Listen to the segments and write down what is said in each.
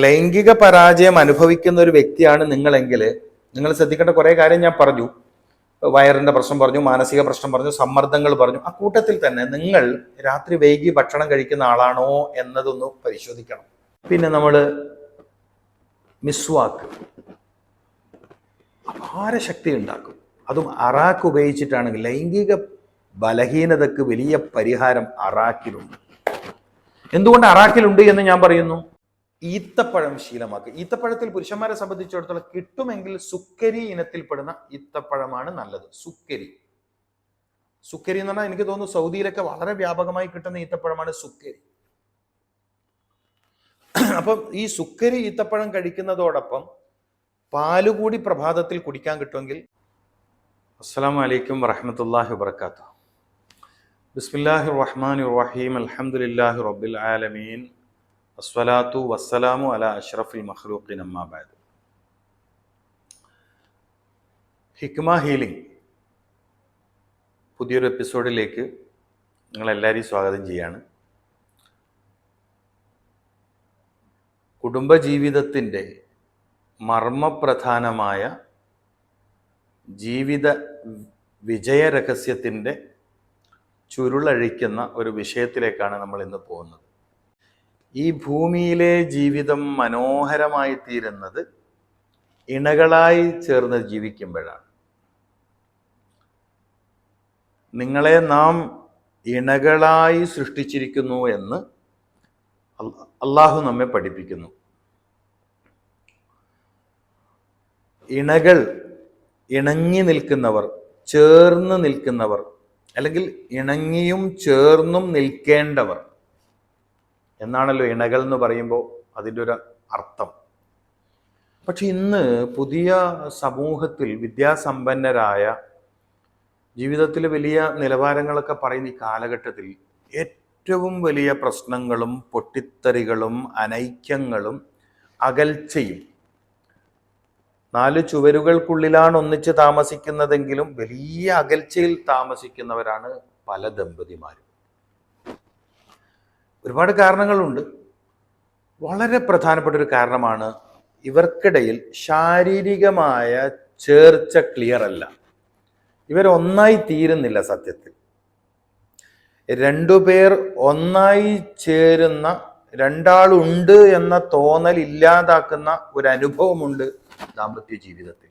ലൈംഗിക പരാജയം അനുഭവിക്കുന്ന ഒരു വ്യക്തിയാണ് നിങ്ങളെങ്കിൽ നിങ്ങൾ ശ്രദ്ധിക്കേണ്ട കുറേ കാര്യം ഞാൻ പറഞ്ഞു. വയറിന്റെ പ്രശ്നം പറഞ്ഞു, മാനസിക പ്രശ്നം പറഞ്ഞു, സമ്മർദ്ദങ്ങൾ പറഞ്ഞു. ആ കൂട്ടത്തിൽ തന്നെ നിങ്ങൾ രാത്രി വൈകി ഭക്ഷണം കഴിക്കുന്ന ആളാണോ എന്നതൊന്ന് പരിശോധിക്കണം. പിന്നെ നമ്മൾ മിസ്വാക്ക് അപാര ശക്തി ഉണ്ടാക്കും. അതും അറാക്ക് ഉപയോഗിച്ചിട്ടാണെങ്കിൽ ലൈംഗിക ബലഹീനതക്ക് വലിയ പരിഹാരം അറാക്കിലുണ്ട്. എന്തുകൊണ്ട് അറാക്കിലുണ്ട് എന്ന് ഞാൻ പറയുന്നു. ഈത്തപ്പഴം ശീലമാക്കുക. ഈത്തപ്പഴത്തിൽ പുരുഷന്മാരെ സംബന്ധിച്ചിടത്തോളം കിട്ടുമെങ്കിൽ സുക്കരി ഇനത്തിൽപ്പെടുന്ന ഈത്തപ്പഴമാണ് നല്ലത്. സുക്കരി എന്ന് പറഞ്ഞാൽ എനിക്ക് തോന്നുന്നു സൗദിയിലൊക്കെ വളരെ വ്യാപകമായി കിട്ടുന്ന ഈത്തപ്പഴമാണ് സുക്കരി. അപ്പം ഈ സുക്കരി ഈത്തപ്പഴം കഴിക്കുന്നതോടൊപ്പം പാലുകൂടി പ്രഭാതത്തിൽ കുടിക്കാൻ കിട്ടുമെങ്കിൽ. അസ്സലാമു അലൈക്കും വറഹ്മത്തുള്ളാഹി വബറകാതുഹു. ബിസ്മില്ലാഹിർ റഹ്മാനിർ റഹീം. അൽഹംദുലില്ലാഹി റബ്ബിൽ ആലമീൻ. അസ്സലാത്തു വസ്സലാമു അലാ അഷ്റഫിൽ മഖ്ലൂഖീൻ. അമ്മാ ബഅദ്. ഹിക്മ ഹീലിംഗ് പുതിയൊരു എപ്പിസോഡിലേക്ക് നിങ്ങളെല്ലാവരെയും സ്വാഗതം ചെയ്യാണ്. കുടുംബജീവിതത്തിൻ്റെ മർമ്മപ്രധാനമായ ജീവിത വിജയരഹസ്യത്തിൻ്റെ ചുരുളഴിക്കുന്ന ഒരു വിഷയത്തിലേക്കാണ് നമ്മൾ ഇന്ന് പോകുന്നത്. ഈ ഭൂമിയിലെ ജീവിതം മനോഹരമായി തീരുന്നത് ഇണകളായി ചേർന്ന് ജീവിക്കുമ്പോഴാണ്. നിങ്ങളെ നാം ഇണകളായി സൃഷ്ടിച്ചിരിക്കുന്നു എന്ന് അള്ളാഹു നമ്മെ പഠിപ്പിക്കുന്നു. ഇണകൾ ഇണങ്ങി നിൽക്കുന്നവർ, ചേർന്ന് നിൽക്കുന്നവർ, അല്ലെങ്കിൽ ഇണങ്ങിയും ചേർന്നും നിൽക്കേണ്ടവർ എന്നാണല്ലോ ഇണകൾ എന്ന് പറയുമ്പോൾ അതിൻ്റെ ഒരു അർത്ഥം. പക്ഷെ ഇന്ന് പുതിയ സമൂഹത്തിൽ വിദ്യാസമ്പന്നരായ, ജീവിതത്തിൽ വലിയ നിലവാരങ്ങളൊക്കെ പറയുന്ന ഈ കാലഘട്ടത്തിൽ ഏറ്റവും വലിയ പ്രശ്നങ്ങളും പൊട്ടിത്തെറികളും അനൈക്യങ്ങളും അകൽച്ചയും, 4 ചുവരുകൾക്കുള്ളിലാണ് ഒന്നിച്ച് താമസിക്കുന്നതെങ്കിലും വലിയ അകൽച്ചയിൽ താമസിക്കുന്നവരാണ് പല ദമ്പതിമാരും. ഒരുപാട് കാരണങ്ങളുണ്ട്. വളരെ പ്രധാനപ്പെട്ട ഒരു കാരണമാണ് ഇവർക്കിടയിൽ ശാരീരികമായ ചേർച്ച ക്ലിയർ അല്ല. ഇവരൊന്നായി തീരുന്നില്ല. സത്യത്തിൽ 2 പേർ ഒന്നായി ചേരുന്ന, രണ്ടാളുണ്ട് എന്ന തോന്നൽ ഇല്ലാതാക്കുന്ന ഒരു അനുഭവമുണ്ട് ദാമ്പത്യ ജീവിതത്തിൽ.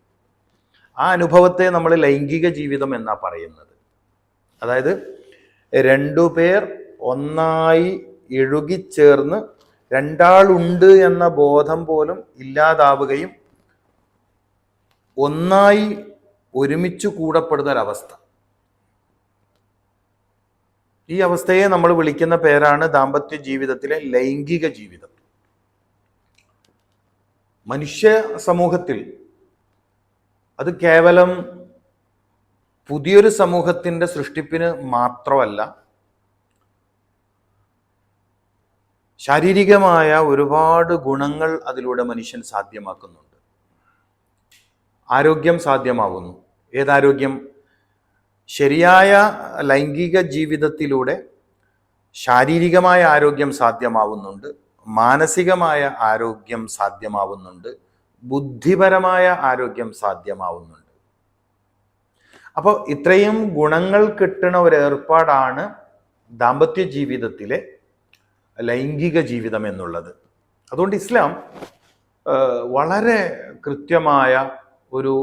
ആ അനുഭവത്തെ നമ്മൾ ലൈംഗിക ജീവിതം എന്നാ പറയുന്നത്. അതായത് 2 പേർ ഒന്നായി ഇഴുകിച്ചേർന്ന് രണ്ടാളുണ്ട് എന്ന ബോധം പോലും ഇല്ലാതാവുകയും ഒന്നായി ഒരുമിച്ച് കൂടപ്പെടുന്ന ഒരവസ്ഥ. ഈ അവസ്ഥയെ നമ്മൾ വിളിക്കുന്ന പേരാണ് ദാമ്പത്യ ജീവിതത്തിലെ ലൈംഗിക ജീവിതം. മനുഷ്യ സമൂഹത്തിൽ അത് കേവലം പുതിയൊരു സമൂഹത്തിൻ്റെ സൃഷ്ടിപ്പിന് മാത്രമല്ല, ശാരീരികമായ ഒരുപാട് ഗുണങ്ങൾ അതിലൂടെ മനുഷ്യൻ സാധ്യമാക്കുന്നുണ്ട്. ആരോഗ്യം സാധ്യമാകുന്നു. ഏതാരോഗ്യം? ശരിയായ ലൈംഗിക ജീവിതത്തിലൂടെ ശാരീരികമായ ആരോഗ്യം സാധ്യമാവുന്നുണ്ട്, മാനസികമായ ആരോഗ്യം സാധ്യമാവുന്നുണ്ട്, ബുദ്ധിപരമായ ആരോഗ്യം സാധ്യമാവുന്നുണ്ട്. അപ്പോൾ ഇത്രയും ഗുണങ്ങൾ കിട്ടുന്ന ഒരു ഏർപ്പാടാണ് ദാമ്പത്യ ജീവിതത്തിലെ ലൈംഗിക ജീവിതം എന്നുള്ളത്. അതുകൊണ്ട് ഇസ്ലാം വളരെ കൃത്യമായ ഒരു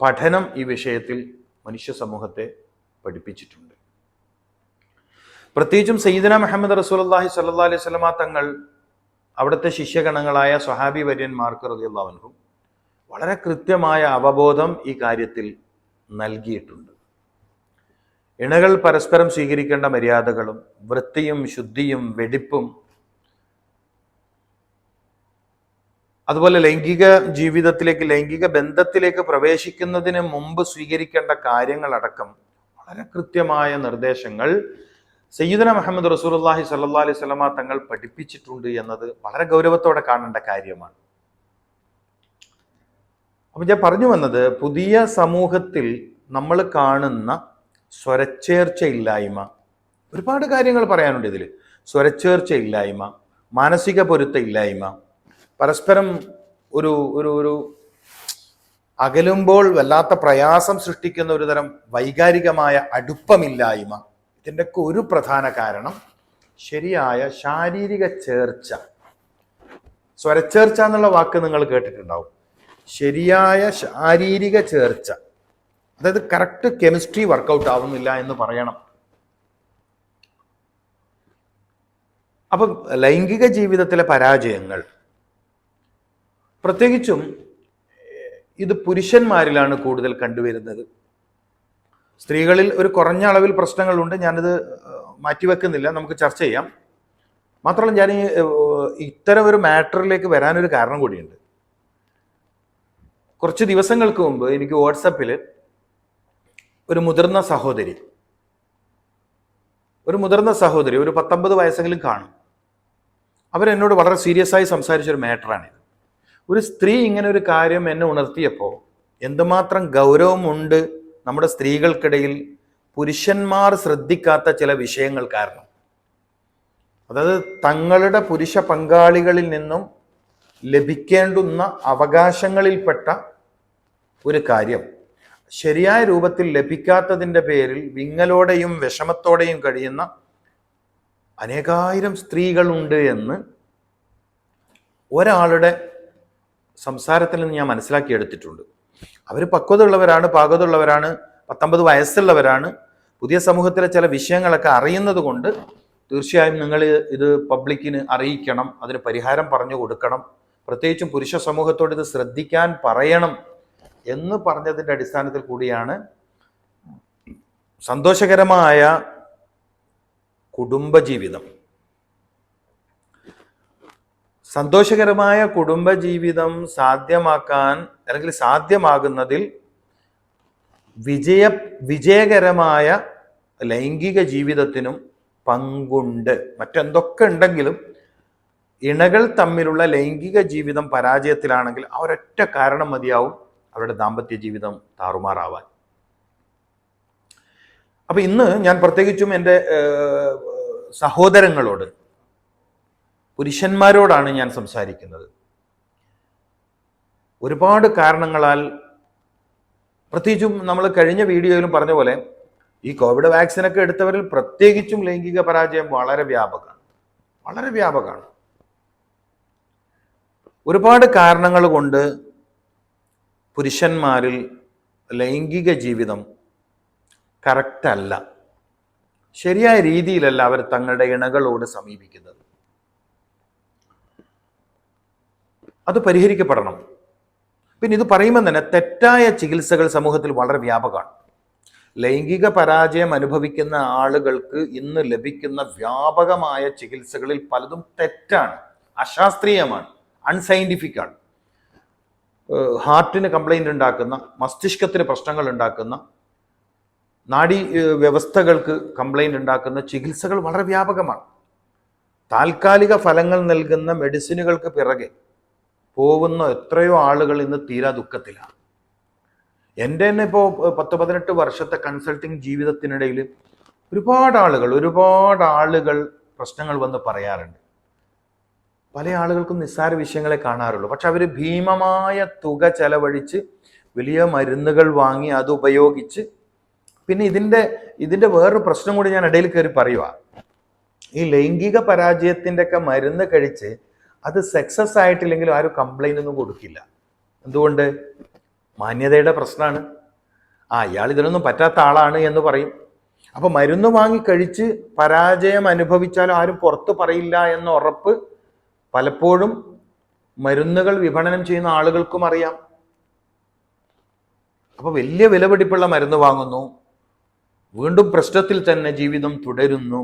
പഠനം ഈ വിഷയത്തിൽ മനുഷ്യ സമൂഹത്തെ പഠിപ്പിച്ചിട്ടുണ്ട്. പ്രത്യേകിച്ചും സയ്യിദന മുഹമ്മദ് റസൂലുള്ളാഹി സ്വല്ലല്ലാഹി അലൈഹി വസല്ലമ തങ്ങൾ അവിടുത്തെ ശിഷ്യഗണങ്ങളായ സ്വഹാബി വര്യന്മാർക്ക് റളിയല്ലാഹു അൻഹും വളരെ കൃത്യമായ അവബോധം ഈ കാര്യത്തിൽ നൽകിയിട്ടുണ്ട്. ഇണകൾ പരസ്പരം സ്വീകരിക്കേണ്ട മര്യാദകളും വൃത്തിയും ശുദ്ധിയും വെടിപ്പും, അതുപോലെ ലൈംഗിക ജീവിതത്തിലേക്ക്, ലൈംഗിക ബന്ധത്തിലേക്ക് പ്രവേശിക്കുന്നതിന് മുമ്പ് സ്വീകരിക്കേണ്ട കാര്യങ്ങളടക്കം വളരെ കൃത്യമായ നിർദ്ദേശങ്ങൾ സയ്യിദന മുഹമ്മദ് റസൂലുള്ളാഹി സ്വല്ലല്ലാഹി അലൈഹി വസല്ലമ തങ്ങൾ പഠിപ്പിച്ചിട്ടുണ്ട് എന്നത് വളരെ ഗൗരവത്തോടെ കാണേണ്ട കാര്യമാണ്. അപ്പം ഞാൻ പറഞ്ഞു വന്നത്, പുതിയ സമൂഹത്തിൽ നമ്മൾ കാണുന്ന സ്വരച്ചേർച്ചയില്ലായ്മ, ഒരുപാട് കാര്യങ്ങൾ പറയാനുണ്ട് ഇതിൽ. സ്വരച്ചേർച്ചയില്ലായ്മ, മാനസിക പൊരുത്തമില്ലായ്മ, പരസ്പരം ഒരു ഒരു ഒരു അകലുമ്പോൾ വല്ലാത്ത പ്രയാസം സൃഷ്ടിക്കുന്ന ഒരു തരം വൈകാരികമായ അടുപ്പമില്ലായ്മ, ഇതിൻ്റെയൊക്കെ ഒരു പ്രധാന കാരണം ശരിയായ ശാരീരിക ചേർച്ച. സ്വരച്ചേർച്ച എന്നുള്ള വാക്ക് നിങ്ങൾ കേട്ടിട്ടുണ്ടാവും. ശരിയായ ശാരീരിക ചേർച്ച, അതായത് കറക്റ്റ് കെമിസ്ട്രി വർക്കൗട്ട് ആവുന്നില്ല എന്ന് പറയണം. അപ്പം ലൈംഗിക ജീവിതത്തിലെ പരാജയങ്ങൾ പ്രത്യേകിച്ചും ഇത് പുരുഷന്മാരിലാണ് കൂടുതൽ കണ്ടുവരുന്നത്. സ്ത്രീകളിൽ ഒരു കുറഞ്ഞ അളവിൽ പ്രശ്നങ്ങളുണ്ട്, ഞാനിത് മാറ്റിവെക്കുന്നില്ല, നമുക്ക് ചർച്ച ചെയ്യാം. മാത്രമല്ല ഞാൻ ഇത്തരം ഒരു മാറ്ററിലേക്ക് വരാനൊരു കാരണം കൂടിയുണ്ട്. കുറച്ച് ദിവസങ്ങൾക്ക് മുമ്പ് എനിക്ക് വാട്സപ്പിൽ ഒരു മുതിർന്ന സഹോദരി ഒരു 19 വയസ്സെങ്കിലും കാണും. അവരെന്നോട് വളരെ സീരിയസ് ആയി സംസാരിച്ചൊരു മാറ്ററാണിത്. ഒരു സ്ത്രീ ഇങ്ങനെ ഒരു കാര്യം എന്നെ ഉണർത്തിയപ്പോൾ എന്തുമാത്രം ഗൗരവമുണ്ട് നമ്മുടെ സ്ത്രീകൾക്കിടയിൽ പുരുഷന്മാർ ശ്രദ്ധിക്കാത്ത ചില വിഷയങ്ങൾ കാരണം. അതായത് തങ്ങളുടെ പുരുഷ പങ്കാളികളിൽ നിന്നും ലഭിക്കേണ്ടുന്ന അവകാശങ്ങളിൽപ്പെട്ട ഒരു കാര്യം ശരിയായ രൂപത്തിൽ ലഭിക്കാത്തതിൻ്റെ പേരിൽ വിങ്ങലോടെയും വിഷമത്തോടെയും കഴിയുന്ന അനേകായിരം സ്ത്രീകളുണ്ട് എന്ന് ഒരാളുടെ സംസാരത്തിൽ നിന്ന് ഞാൻ മനസ്സിലാക്കിയെടുത്തിട്ടുണ്ട്. അവർ പക്വതയുള്ളവരാണ്, പാകതയുള്ളവരാണ്, 19 വയസ്സുള്ളവരാണ്. പുതിയ സമൂഹത്തിലെ ചില വിഷയങ്ങളൊക്കെ അറിയുന്നത് കൊണ്ട് തീർച്ചയായും നിങ്ങൾ ഇത് പബ്ലിക്കിന് അറിയിക്കണം, അതിന് പരിഹാരം പറഞ്ഞു കൊടുക്കണം, പ്രത്യേകിച്ചും പുരുഷ സമൂഹത്തോട് ഇത് ശ്രദ്ധിക്കാൻ പറയണം എന്ന് പറഞ്ഞതിൻ്റെ അടിസ്ഥാനത്തിൽ കൂടിയാണ് സന്തോഷകരമായ കുടുംബജീവിതം സാധ്യമാക്കാൻ അല്ലെങ്കിൽ സാധ്യമാകുന്നതിൽ വിജയകരമായ ലൈംഗിക ജീവിതത്തിനും പങ്കുണ്ട്. മറ്റെന്തൊക്കെ ഉണ്ടെങ്കിലും ഇണകൾ തമ്മിലുള്ള ലൈംഗിക ജീവിതം പരാജയത്തിലാണെങ്കിൽ ആ ഒരൊറ്റ കാരണം മതിയാവും അവരുടെ ദാമ്പത്യ ജീവിതം താറുമാറാവാൻ. അപ്പൊ ഇന്ന് ഞാൻ പ്രത്യേകിച്ചും എൻ്റെ സഹോദരങ്ങളോട്, പുരുഷന്മാരോടാണ് ഞാൻ സംസാരിക്കുന്നത്. ഒരുപാട് കാരണങ്ങളാൽ, പ്രത്യേകിച്ചും നമ്മൾ കഴിഞ്ഞ വീഡിയോയിലും പറഞ്ഞ പോലെ ഈ കോവിഡ് വാക്സിനൊക്കെ എടുത്തവരിൽ പ്രത്യേകിച്ചും ലൈംഗിക പരാജയം വളരെ വ്യാപകമാണ്. ഒരുപാട് കാരണങ്ങൾ കൊണ്ട് പുരുഷന്മാരിൽ ലൈംഗിക ജീവിതം കറക്റ്റ് അല്ല, ശരിയായ രീതിയിലല്ല അവർ തങ്ങളുടെ ഇണകളോട് സമീപിക്കുന്നത്. അത് പരിഹരിക്കപ്പെടണം. പിന്നെ ഇത് പറയുമ്പോൾ തന്നെ തെറ്റായ ചികിത്സകൾ സമൂഹത്തിൽ വളരെ വ്യാപകമാണ്. ലൈംഗിക പരാജയം അനുഭവിക്കുന്ന ആളുകൾക്ക് ഇന്ന് ലഭിക്കുന്ന വ്യാപകമായ ചികിത്സകളിൽ പലതും തെറ്റാണ്, അശാസ്ത്രീയമാണ്, അൺസയന്റിഫിക് ആണ്. ഹാർട്ടിന് കംപ്ലൈന്റ് ഉണ്ടാക്കുന്ന, മസ്തിഷ്കത്തിന് പ്രശ്നങ്ങൾ ഉണ്ടാക്കുന്ന, നാഡീ വ്യവസ്ഥകൾക്ക് കംപ്ലൈന്റ് ഉണ്ടാക്കുന്ന ചികിത്സകൾ വളരെ വ്യാപകമാണ്. താൽക്കാലിക ഫലങ്ങൾ നൽകുന്ന മെഡിസിനുകൾക്ക് പിറകെ പോകുന്ന എത്രയോ ആളുകൾ ഇന്ന് തീരാ ദുഃഖത്തിലാണ്. എൻ്റെ തന്നെ ഇപ്പോൾ 10-18 വർഷത്തെ കൺസൾട്ടിങ് ജീവിതത്തിനിടയിൽ ഒരുപാട് ആളുകൾ പ്രശ്നങ്ങൾ വന്ന് പറയാറുണ്ട്. പല ആളുകൾക്കും നിസ്സാര വിഷയങ്ങളെ കാണാറുള്ളൂ. പക്ഷെ അവർ ഭീമമായ തുക ചെലവഴിച്ച് വലിയ മരുന്നുകൾ വാങ്ങി അത് ഉപയോഗിച്ച്, പിന്നെ ഇതിൻ്റെ വേറൊരു പ്രശ്നം കൂടി ഞാൻ ഇടയിൽ കയറി പറയുക. ഈ ലൈംഗിക പരാജയത്തിൻ്റെ ഒക്കെ മരുന്ന് കഴിച്ച് അത് സക്സസ് ആയിട്ടില്ലെങ്കിലും ആരും കംപ്ലൈൻ്റ് ഒന്നും കൊടുക്കില്ല. എന്തുകൊണ്ട്? മാന്യതയുടെ പ്രശ്നമാണ്. ഇയാൾ ഇതിനൊന്നും പറ്റാത്ത ആളാണ് എന്ന് പറയും. അപ്പൊ മരുന്ന് വാങ്ങി കഴിച്ച് പരാജയം അനുഭവിച്ചാലും ആരും പുറത്ത് പറയില്ല എന്ന ഉറപ്പ് പലപ്പോഴും മരുന്നുകൾ വിപണനം ചെയ്യുന്ന ആളുകൾക്കും അറിയാം. അപ്പൊ വലിയ വിലപിടിപ്പുള്ള മരുന്ന് വാങ്ങുന്നു, വീണ്ടും പ്രശ്നത്തിൽ തന്നെ ജീവിതം തുടരുന്നു.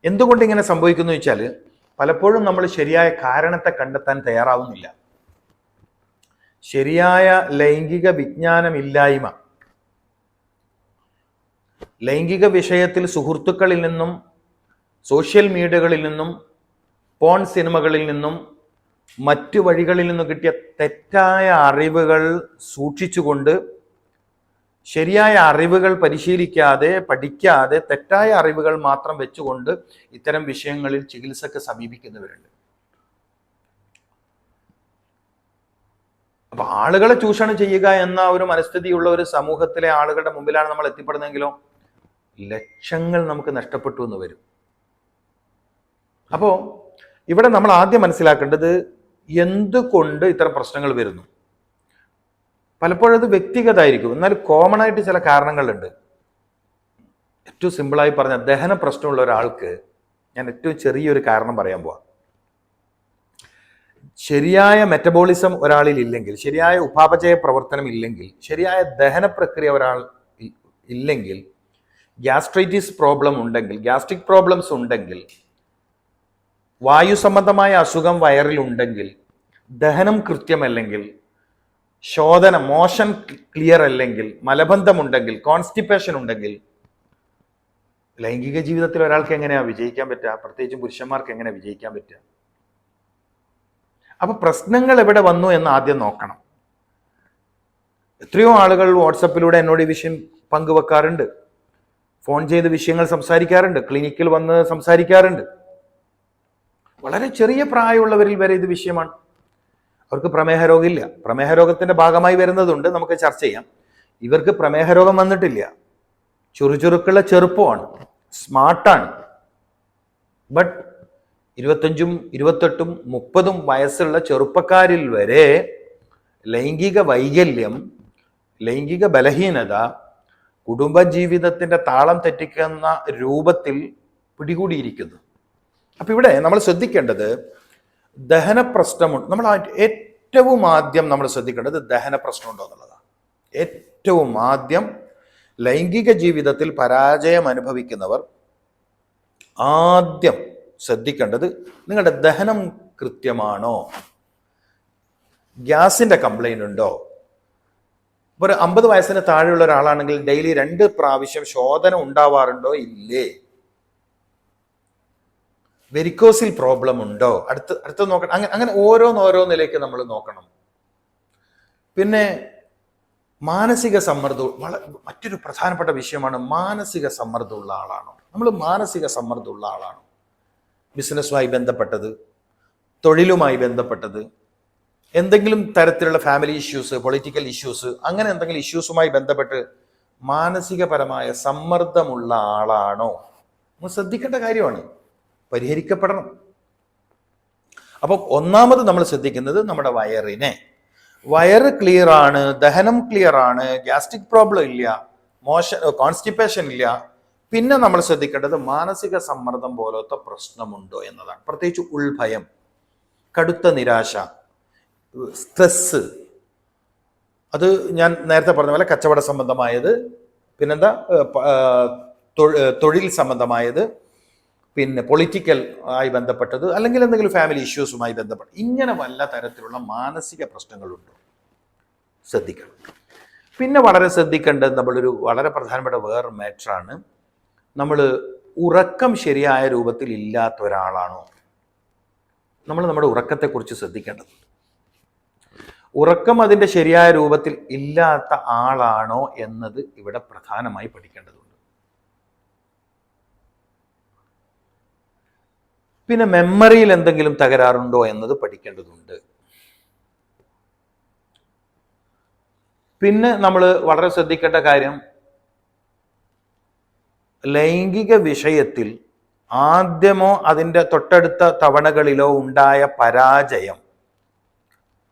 എന്തുകൊണ്ട് ഇങ്ങനെ സംഭവിക്കുന്നു വെച്ചാൽ പലപ്പോഴും നമ്മൾ ശരിയായ കാരണത്തെ കണ്ടെത്താൻ തയ്യാറാവുന്നില്ല. ശരിയായ ലൈംഗിക വിജ്ഞാനമില്ലായ്മ, ലൈംഗിക വിഷയത്തിൽ സുഹൃത്തുക്കളിൽ നിന്നും, സോഷ്യൽ മീഡിയകളിൽ നിന്നും, പോൺ സിനിമകളിൽ നിന്നും, മറ്റു വഴികളിൽ നിന്നും കിട്ടിയ തെറ്റായ അറിവുകൾ സൂക്ഷിച്ചുകൊണ്ട്, ശരിയായ അറിവുകൾ പരിശീലിക്കാതെ, പഠിക്കാതെ തെറ്റായ അറിവുകൾ മാത്രം വെച്ചുകൊണ്ട് ഇത്തരം വിഷയങ്ങളിൽ ചികിത്സക്ക് സമീപിക്കുന്നവരുണ്ട്. അപ്പൊ ആളുകളെ ചൂഷണം ചെയ്യുക എന്ന ഒരു മനസ്ഥിതിയുള്ള ഒരു സമൂഹത്തിലെ ആളുകളുടെ മുമ്പിലാണ് നമ്മൾ എത്തിപ്പെടുന്നതെങ്കിലോ ലക്ഷങ്ങൾ നമുക്ക് നഷ്ടപ്പെട്ടു എന്ന് വരും. അപ്പോ ഇവിടെ നമ്മൾ ആദ്യം മനസ്സിലാക്കേണ്ടത് എന്തുകൊണ്ട് ഇത്തരം പ്രശ്നങ്ങൾ വരുന്നു. പലപ്പോഴും അത് വ്യക്തിഗതമായിരിക്കും, എന്നാൽ കോമൺ ആയിട്ട് ചില കാരണങ്ങളുണ്ട്. ഏറ്റവും സിമ്പിളായി പറഞ്ഞ ദഹന പ്രശ്നമുള്ള ഒരാൾക്ക് ഞാൻ ഏറ്റവും ചെറിയൊരു കാരണം പറയാൻ പോവാം. ശരിയായ മെറ്റബോളിസം ഒരാളിൽ ഇല്ലെങ്കിൽ, ശരിയായ ഉപാപചയ പ്രവർത്തനം ഇല്ലെങ്കിൽ, ശരിയായ ദഹന പ്രക്രിയ ഒരാൾ ഇല്ലെങ്കിൽ, ഗ്യാസ്ട്രൈറ്റിസ് പ്രോബ്ലം ഉണ്ടെങ്കിൽ, ഗ്യാസ്ട്രിക് പ്രോബ്ലംസ് ഉണ്ടെങ്കിൽ, വായു സംബന്ധമായ അസുഖം വയറിലുണ്ടെങ്കിൽ, ദഹനം കൃത്യമല്ലെങ്കിൽ, ശോധന മോഷൻ ക്ലിയർ അല്ലെങ്കിൽ, മലബന്ധമുണ്ടെങ്കിൽ, കോൺസ്റ്റിപ്പേഷൻ ഉണ്ടെങ്കിൽ, ലൈംഗിക ജീവിതത്തിൽ ഒരാൾക്ക് എങ്ങനെയാ വിജയിക്കാൻ പറ്റുക? പ്രത്യേകിച്ചും പുരുഷന്മാർക്ക് എങ്ങനെ വിജയിക്കാൻ പറ്റുക? അപ്പൊ പ്രശ്നങ്ങൾ എവിടെ വന്നു എന്ന് ആദ്യം നോക്കണം. എത്രയോ ആളുകൾ വാട്സപ്പിലൂടെ എന്നോട് ഈ വിഷയം പങ്കുവെക്കാറുണ്ട്, ഫോൺ ചെയ്ത് വിഷയങ്ങൾ സംസാരിക്കാറുണ്ട്, ക്ലിനിക്കിൽ വന്ന് സംസാരിക്കാറുണ്ട്. വളരെ ചെറിയ പ്രായമുള്ളവരിൽ വരെ ഇത് വിഷയമാണ്. അവർക്ക് പ്രമേഹ രോഗമില്ല, പ്രമേഹ രോഗത്തിന്റെ ഭാഗമായി വരുന്നതുണ്ട്, നമുക്ക് ചർച്ച ചെയ്യാം. ഇവർക്ക് പ്രമേഹ രോഗം വന്നിട്ടില്ല, ചുറുചുറുക്കുള്ള ചെറുപ്പമാണ്, സ്മാർട്ടാണ്. ബട്ട് 25, 28, 30 വയസ്സുള്ള ചെറുപ്പക്കാരിൽ വരെ ലൈംഗിക വൈകല്യം, ലൈംഗിക ബലഹീനത കുടുംബജീവിതത്തിന്റെ താളം തെറ്റിക്കുന്ന രൂപത്തിൽ പിടികൂടിയിരിക്കുന്നു. അപ്പൊ ഇവിടെ നമ്മൾ ശ്രദ്ധിക്കേണ്ടത് ദഹന പ്രശ്നമുണ്ട്. നമ്മൾ ഏറ്റവും ആദ്യം നമ്മൾ ശ്രദ്ധിക്കേണ്ടത് ദഹന പ്രശ്നമുണ്ടോ എന്നുള്ളതാണ്. ഏറ്റവും ആദ്യം ലൈംഗിക ജീവിതത്തിൽ പരാജയം അനുഭവിക്കുന്നവർ ആദ്യം ശ്രദ്ധിക്കേണ്ടത് നിങ്ങളുടെ ദഹനം കൃത്യമാണോ, ഗ്യാസിന്റെ കംപ്ലൈന്റ് ഉണ്ടോ. ഒരു 50 വയസ്സിന് താഴെയുള്ള ഒരാളാണെങ്കിൽ ഡെയിലി 2 പ്രാവശ്യം ശോധന ഉണ്ടാവാറുണ്ടോ ഇല്ലേ, വെരിക്കോസിൽ പ്രോബ്ലം ഉണ്ടോ, അടുത്ത് നോക്കണം. അങ്ങനെ ഓരോന്നിലേക്ക് നമ്മൾ നോക്കണം. പിന്നെ മാനസിക സമ്മർദ്ദം മറ്റൊരു പ്രധാനപ്പെട്ട വിഷയമാണ്. മാനസിക സമ്മർദ്ദമുള്ള ആളാണോ? നമ്മൾ മാനസിക സമ്മർദ്ദമുള്ള ആളാണോ? ബിസിനസ്സുമായി ബന്ധപ്പെട്ടത്, തൊഴിലുമായി ബന്ധപ്പെട്ടത്, എന്തെങ്കിലും തരത്തിലുള്ള ഫാമിലി ഇഷ്യൂസ്, പൊളിറ്റിക്കൽ ഇഷ്യൂസ്, അങ്ങനെ എന്തെങ്കിലും ഇഷ്യൂസുമായി ബന്ധപ്പെട്ട് മാനസികപരമായ സമ്മർദ്ദമുള്ള ആളാണോ? നമ്മൾ ശ്രദ്ധിക്കേണ്ട കാര്യമാണ്, പരിഹരിക്കപ്പെടണം. അപ്പോൾ ഒന്നാമത് നമ്മൾ ശ്രദ്ധിക്കുന്നത് നമ്മുടെ വയറ് ക്ലിയർ ആണ്, ദഹനം ക്ലിയർ ആണ്, ഗ്യാസ്ട്രിക് പ്രോബ്ലം ഇല്ല, കോൺസ്റ്റിപ്പേഷൻ ഇല്ല. പിന്നെ നമ്മൾ ശ്രദ്ധിക്കേണ്ടത് മാനസിക സമ്മർദ്ദം പോലത്തെ പ്രശ്നമുണ്ടോ എന്നതാണ്. പ്രത്യേകിച്ച് ഉൾഭയം, കടുത്ത നിരാശ, സ്ട്രെസ്. അത് ഞാൻ നേരത്തെ പറഞ്ഞ പോലെ കച്ചവട സംബന്ധമായത്, പിന്നെന്താ തൊഴിൽ സംബന്ധമായത്, പിന്നെ പൊളിറ്റിക്കൽ ആയി ബന്ധപ്പെട്ടത്, അല്ലെങ്കിൽ എന്തെങ്കിലും ഫാമിലി ഇഷ്യൂസുമായി ബന്ധപ്പെട്ട് ഇങ്ങനെ വല്ല തരത്തിലുള്ള മാനസിക പ്രശ്നങ്ങളുണ്ടോ ശ്രദ്ധിക്കണം. പിന്നെ വളരെ ശ്രദ്ധിക്കേണ്ടത് നമ്മളൊരു വളരെ പ്രധാനപ്പെട്ട വേറെ മാറ്ററാണ്, നമ്മൾ ഉറക്കം ശരിയായ രൂപത്തിൽ ഇല്ലാത്ത ഒരാളാണോ. നമ്മൾ നമ്മുടെ ഉറക്കത്തെക്കുറിച്ച് ശ്രദ്ധിക്കേണ്ടതുണ്ട്. ഉറക്കം അതിൻ്റെ ശരിയായ രൂപത്തിൽ ഇല്ലാത്ത ആളാണോ എന്നത് ഇവിടെ പ്രധാനമായി പഠിക്കേണ്ടതുണ്ട്. പിന്നെ മെമ്മറിയിൽ എന്തെങ്കിലും തകരാറുണ്ടോ എന്നത് പഠിക്കേണ്ടതുണ്ട്. പിന്നെ നമ്മൾ വളരെ ശ്രദ്ധിക്കേണ്ട കാര്യം, ലൈംഗിക വിഷയത്തിൽ ആദ്യമോ അതിൻ്റെ തൊട്ടടുത്ത തവണകളിലോ ഉണ്ടായ പരാജയം.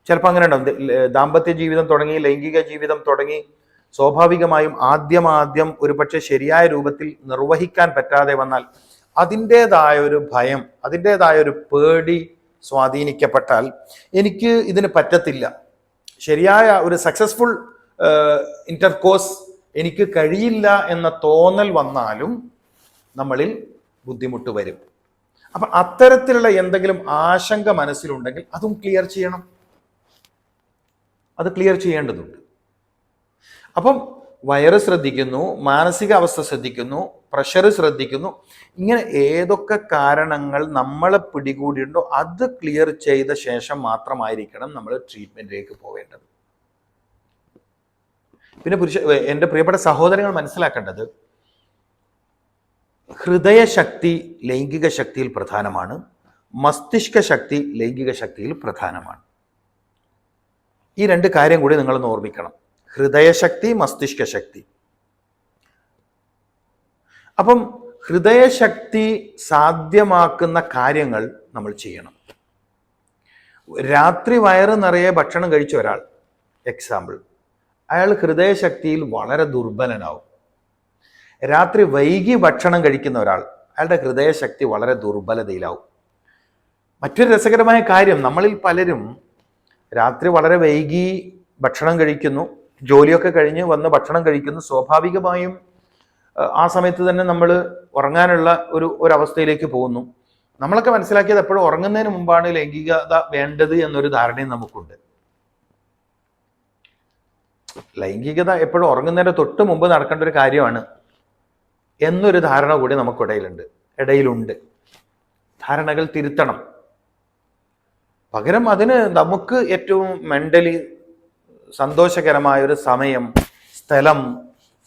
ചിലപ്പോൾ അങ്ങനെ ഉണ്ടാവും. ദാമ്പത്യ ജീവിതം തുടങ്ങി, ലൈംഗിക ജീവിതം തുടങ്ങി, സ്വാഭാവികമായും ആദ്യം ഒരുപക്ഷെ ശരിയായ രൂപത്തിൽ നിർവഹിക്കാൻ പറ്റാതെ വന്നാൽ അതിൻ്റെതായ ഒരു ഭയം, അതിൻ്റെതായ ഒരു പേടി സ്വാധീനിക്കപ്പെട്ടാൽ എനിക്ക് ഇതിന് പറ്റത്തില്ല, ശരിയായ ഒരു സക്സസ്ഫുൾ ഇന്റർകോഴ്സ് എനിക്ക് കഴിയില്ല എന്ന തോന്നൽ വന്നാലും നമ്മളിൽ ബുദ്ധിമുട്ട് വരും. അപ്പം അത്തരത്തിലുള്ള എന്തെങ്കിലും ആശങ്ക മനസ്സിലുണ്ടെങ്കിൽ അതും ക്ലിയർ ചെയ്യണം, അത് ക്ലിയർ ചെയ്യേണ്ടതുണ്ട്. അപ്പം വയറ് ശ്രദ്ധിക്കുന്നു, മാനസികാവസ്ഥ ശ്രദ്ധിക്കുന്നു, പ്രഷർ ശ്രദ്ധിക്കുന്നു. ഇങ്ങനെ ഏതൊക്കെ കാരണങ്ങൾ നമ്മളെ പിടികൂടിയിട്ടുണ്ടോ അത് ക്ലിയർ ചെയ്ത ശേഷം മാത്രമായിരിക്കണം നമ്മൾ ട്രീറ്റ്മെന്റിലേക്ക് പോവേണ്ടത്. പിന്നെ എൻ്റെ പ്രിയപ്പെട്ട സഹോദരങ്ങൾ മനസ്സിലാക്കേണ്ടത്, ഹൃദയശക്തി ലൈംഗിക ശക്തിയിൽ പ്രധാനമാണ്, മസ്തിഷ്ക ശക്തി ലൈംഗിക ശക്തിയിൽ പ്രധാനമാണ്. ഈ രണ്ട് കാര്യം കൂടി നിങ്ങളൊന്ന് ഓർമ്മിക്കണം. ഹൃദയശക്തി, മസ്തിഷ്ക ശക്തി. അപ്പം ഹൃദയശക്തി സാധ്യമാക്കുന്ന കാര്യങ്ങൾ നമ്മൾ ചെയ്യണം. രാത്രി വയറ് നിറയെ ഭക്ഷണം കഴിച്ച ഒരാൾ, എക്സാമ്പിൾ, അയാൾ ഹൃദയശക്തിയിൽ വളരെ ദുർബലനാവും. രാത്രി വൈകി ഭക്ഷണം കഴിക്കുന്ന ഒരാൾ, അയാളുടെ ഹൃദയശക്തി വളരെ ദുർബലതയിലാവും. മറ്റൊരു രസകരമായ കാര്യം, നമ്മളിൽ പലരും രാത്രി വളരെ വൈകി ഭക്ഷണം കഴിക്കുന്നു, ജോലിയൊക്കെ കഴിഞ്ഞ് വന്ന് ഭക്ഷണം കഴിക്കുന്നു. സ്വാഭാവികമായും ആ സമയത്ത് തന്നെ നമ്മൾ ഉറങ്ങാനുള്ള ഒരവസ്ഥയിലേക്ക് പോകുന്നു. നമ്മളൊക്കെ മനസ്സിലാക്കിയത് എപ്പോഴും ഉറങ്ങുന്നതിന് മുമ്പാണ് ലൈംഗികത വേണ്ടത് എന്നൊരു ധാരണയും നമുക്കുണ്ട്. ലൈംഗികത എപ്പോഴും ഉറങ്ങുന്നതിന് തൊട്ട് മുമ്പ് നടക്കേണ്ട ഒരു കാര്യമാണ് എന്നൊരു ധാരണ കൂടി ഇടയിലുണ്ട്. ധാരണകൾ തിരുത്തണം. പകരം അതിന് നമുക്ക് ഏറ്റവും മെന്റലി സന്തോഷകരമായ ഒരു സമയം, സ്ഥലം,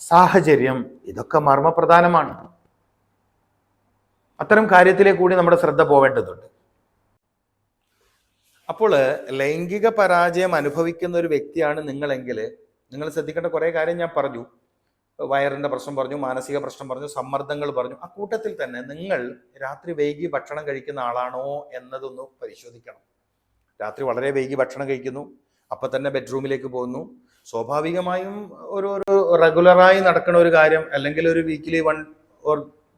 സാഹചര്യം, ഇതൊക്കെ മർമ്മപ്രധാനമാണ്. അത്തരം കാര്യത്തിലേക്ക് കൂടി നമ്മുടെ ശ്രദ്ധ പോവേണ്ടതുണ്ട്. അപ്പോൾ ലൈംഗിക പരാജയം അനുഭവിക്കുന്ന ഒരു വ്യക്തിയാണ് നിങ്ങളെങ്കിൽ നിങ്ങൾ ശ്രദ്ധിക്കേണ്ട കുറേ കാര്യം ഞാൻ പറഞ്ഞു. വയറിന്റെ പ്രശ്നം പറഞ്ഞു, മാനസിക പ്രശ്നം പറഞ്ഞു, സമ്മർദ്ദങ്ങൾ പറഞ്ഞു. ആ കൂട്ടത്തിൽ തന്നെ നിങ്ങൾ രാത്രി വൈകി ഭക്ഷണം കഴിക്കുന്ന ആളാണോ എന്നതൊന്ന് പരിശോധിക്കണം. രാത്രി വളരെ വൈകി ഭക്ഷണം കഴിക്കുന്നു, അപ്പം തന്നെ ബെഡ്റൂമിലേക്ക് പോകുന്നു. സ്വാഭാവികമായും ഒരു റെഗുലറായി നടക്കുന്ന ഒരു കാര്യം, അല്ലെങ്കിൽ ഒരു വീക്കിലി 1 or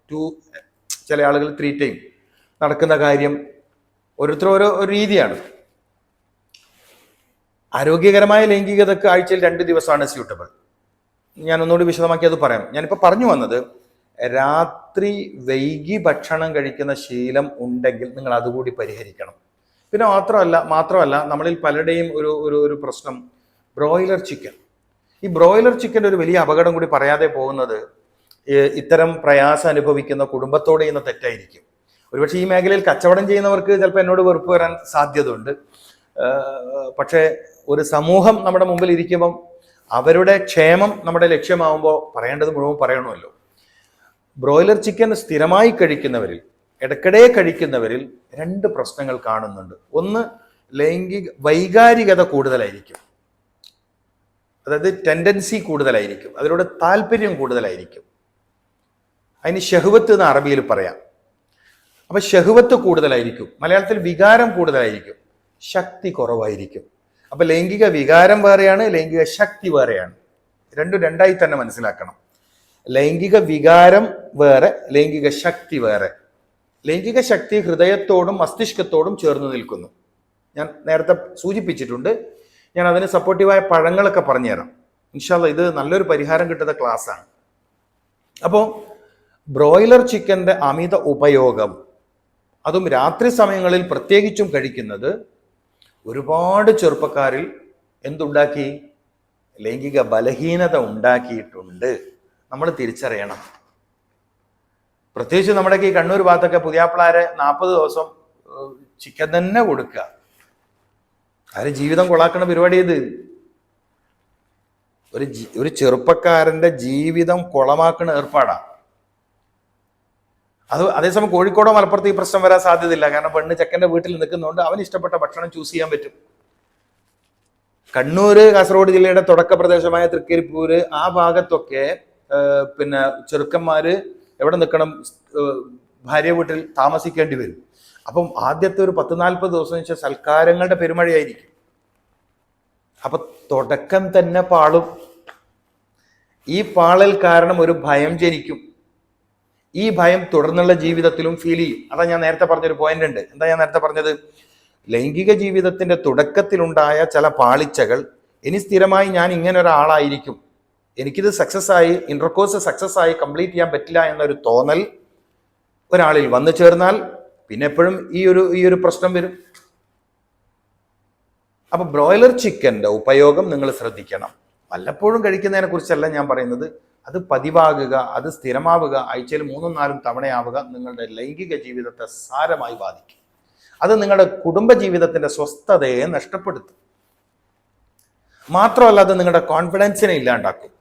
2, ചില ആളുകൾ 3 ടൈം നടക്കുന്ന കാര്യം, ഓരോരുത്തരും ഓരോ രീതിയാണ്. ആരോഗ്യകരമായ ലൈംഗികതക്ക് ആഴ്ചയിൽ 2 ദിവസമാണ് സ്യൂട്ടബിൾ. ഞാൻ ഒന്നുകൂടി വിശദമാക്കി അത് പറയാം. ഞാനിപ്പോൾ പറഞ്ഞു വന്നത്, രാത്രി വൈകി ഭക്ഷണം കഴിക്കുന്ന ശീലം ഉണ്ടെങ്കിൽ നിങ്ങൾ അതുകൂടി പരിഹരിക്കണം. പിന്നെ മാത്രമല്ല നമ്മളിൽ പലരുടെയും ഒരു പ്രശ്നം ബ്രോയിലർ ചിക്കൻ. ഈ ബ്രോയിലർ ചിക്കൻ്റെ ഒരു വലിയ അപകടം കൂടി പറയാതെ പോകുന്നത്, ഇത്തരം പ്രയാസം അനുഭവിക്കുന്ന കുടുംബത്തോട് ചെയ്യുന്ന തെറ്റായിരിക്കും. ഒരുപക്ഷെ ഈ മേഖലയിൽ കച്ചവടം ചെയ്യുന്നവർക്ക് ചിലപ്പോൾ എന്നോട് വെറുപ്പ് വരാൻ സാധ്യതയുണ്ട്. പക്ഷേ ഒരു സമൂഹം നമ്മുടെ മുമ്പിൽ ഇരിക്കുമ്പം അവരുടെ ക്ഷേമം നമ്മുടെ ലക്ഷ്യമാവുമ്പോൾ പറയേണ്ടത് മുഴുവൻ പറയണമല്ലോ. ബ്രോയിലർ ചിക്കൻ സ്ഥിരമായി കഴിക്കുന്നവരിൽ, ഇടയ്ക്കിടെ കഴിക്കുന്നവരിൽ 2 പ്രശ്നങ്ങൾ കാണുന്നുണ്ട്. ഒന്ന്, വൈകാരികത കൂടുതലായിരിക്കും, അതായത് ടെൻഡൻസി കൂടുതലായിരിക്കും, അതിലൂടെ താല്പര്യം കൂടുതലായിരിക്കും. അതിന് ഷഹ്വത്ത് എന്ന് അറബിയിൽ പറയാം. അപ്പൊ ഷഹ്വത്ത് കൂടുതലായിരിക്കും. മലയാളത്തിൽ വികാരം കൂടുതലായിരിക്കും, ശക്തി കുറവായിരിക്കും. അപ്പൊ ലൈംഗിക വികാരം വേറെയാണ്, ലൈംഗിക ശക്തി വേറെയാണ്. രണ്ടായി തന്നെ മനസ്സിലാക്കണം. ലൈംഗിക വികാരം വേറെ, ലൈംഗിക ശക്തി വേറെ. ലൈംഗിക ശക്തി ഹൃദയത്തോടും മസ്തിഷ്കത്തോടും ചേർന്ന് നിൽക്കുന്നു. ഞാൻ നേരത്തെ സൂചിപ്പിച്ചിട്ടുണ്ട്. ഞാൻ അതിന് സപ്പോർട്ടീവായ പഴങ്ങളൊക്കെ പറഞ്ഞുതരാം. ഇൻഷാ അല്ലാഹ് ഇത് നല്ലൊരു പരിഹാരം കിട്ടുന്ന ക്ലാസ്സാണ്. അപ്പോൾ ബ്രോയിലർ ചിക്കൻ്റെ അമിത ഉപയോഗം, അതും രാത്രി സമയങ്ങളിൽ പ്രത്യേകിച്ചും കഴിക്കുന്നത്, ഒരുപാട് ചെറുപ്പക്കാരിൽ എന്തുണ്ടാക്കി? ലൈംഗിക ബലഹീനത ഉണ്ടാക്കിയിട്ടുണ്ട്. നമ്മൾ തിരിച്ചറിയണം. പ്രത്യേകിച്ച് നമ്മുടെ ഈ കണ്ണൂർ ഭാഗത്തൊക്കെ പുതിയാപ്പിളാരെ 40 ദിവസം ചിക്കൻ തന്നെ കൊടുക്കുക. ആര് ജീവിതം കൊളാക്കണ പരിപാടി ഇത്? ഒരു ചെറുപ്പക്കാരന്റെ ജീവിതം കുളമാക്കുന്ന ഏർപ്പാടാണ് അത്. അതേസമയം കോഴിക്കോടോ മലപ്പുറത്ത് ഈ പ്രശ്നം വരാൻ സാധ്യതയില്ല. കാരണം പെണ്ണ് ചെക്കൻ്റെ വീട്ടിൽ നിൽക്കുന്നതുകൊണ്ട് അവന് ഇഷ്ടപ്പെട്ട ഭക്ഷണം ചൂസ് ചെയ്യാൻ പറ്റും. കണ്ണൂര്, കാസർഗോഡ് ജില്ലയുടെ തുടക്ക പ്രദേശമായ തൃക്കരിപ്പൂര്, ആ ഭാഗത്തൊക്കെ പിന്നെ ചെറുക്കന്മാര് എവിടെ നിൽക്കണം? ഭാര്യ വീട്ടിൽ താമസിക്കേണ്ടി വരും. അപ്പം ആദ്യത്തെ ഒരു 10-40 ദിവസം വെച്ചാൽ സൽക്കാരങ്ങളുടെ പെരുമഴയായിരിക്കും. അപ്പൊ തുടക്കം തന്നെ പാളും. ഈ പാളൽ കാരണം ഒരു ഭയം ജനിക്കും. ഈ ഭയം തുടർന്നുള്ള ജീവിതത്തിലും ഫീൽ ചെയ്യും. അതാ ഞാൻ നേരത്തെ പറഞ്ഞൊരു പോയിന്റ് ഉണ്ട്. എന്താ ഞാൻ നേരത്തെ പറഞ്ഞത്? ലൈംഗിക ജീവിതത്തിന്റെ തുടക്കത്തിലുണ്ടായ ചില പാളിച്ചകൾ ഇനി സ്ഥിരമായി ഞാൻ ഇങ്ങനെ ഒരാളായിരിക്കും, എനിക്കിത് സക്സസ് ആയി, ഇന്റർകോഴ്സ് സക്സസ് ആയി കംപ്ലീറ്റ് ചെയ്യാൻ പറ്റില്ല എന്നൊരു തോന്നൽ ഒരാളിൽ വന്നു ചേർന്നാൽ പിന്നെ എപ്പോഴും ഈ ഒരു പ്രശ്നം വരും. അപ്പൊ ബ്രോയിലർ ചിക്കൻ്റെ ഉപയോഗം നിങ്ങൾ ശ്രദ്ധിക്കണം. വല്ലപ്പോഴും കഴിക്കുന്നതിനെ കുറിച്ചല്ല ഞാൻ പറയുന്നത്. അത് പതിവാകുക, അത് സ്ഥിരമാവുക, ആഴ്ചയിൽ 3-4 തവണയാവുക നിങ്ങളുടെ ലൈംഗിക ജീവിതത്തെ സാരമായി ബാധിക്കും. അത് നിങ്ങളുടെ കുടുംബ ജീവിതത്തിന്റെ സ്വസ്ഥതയെ നഷ്ടപ്പെടുത്തും. മാത്രമല്ല അത് നിങ്ങളുടെ കോൺഫിഡൻസിനെ ഇല്ലാണ്ടാക്കും.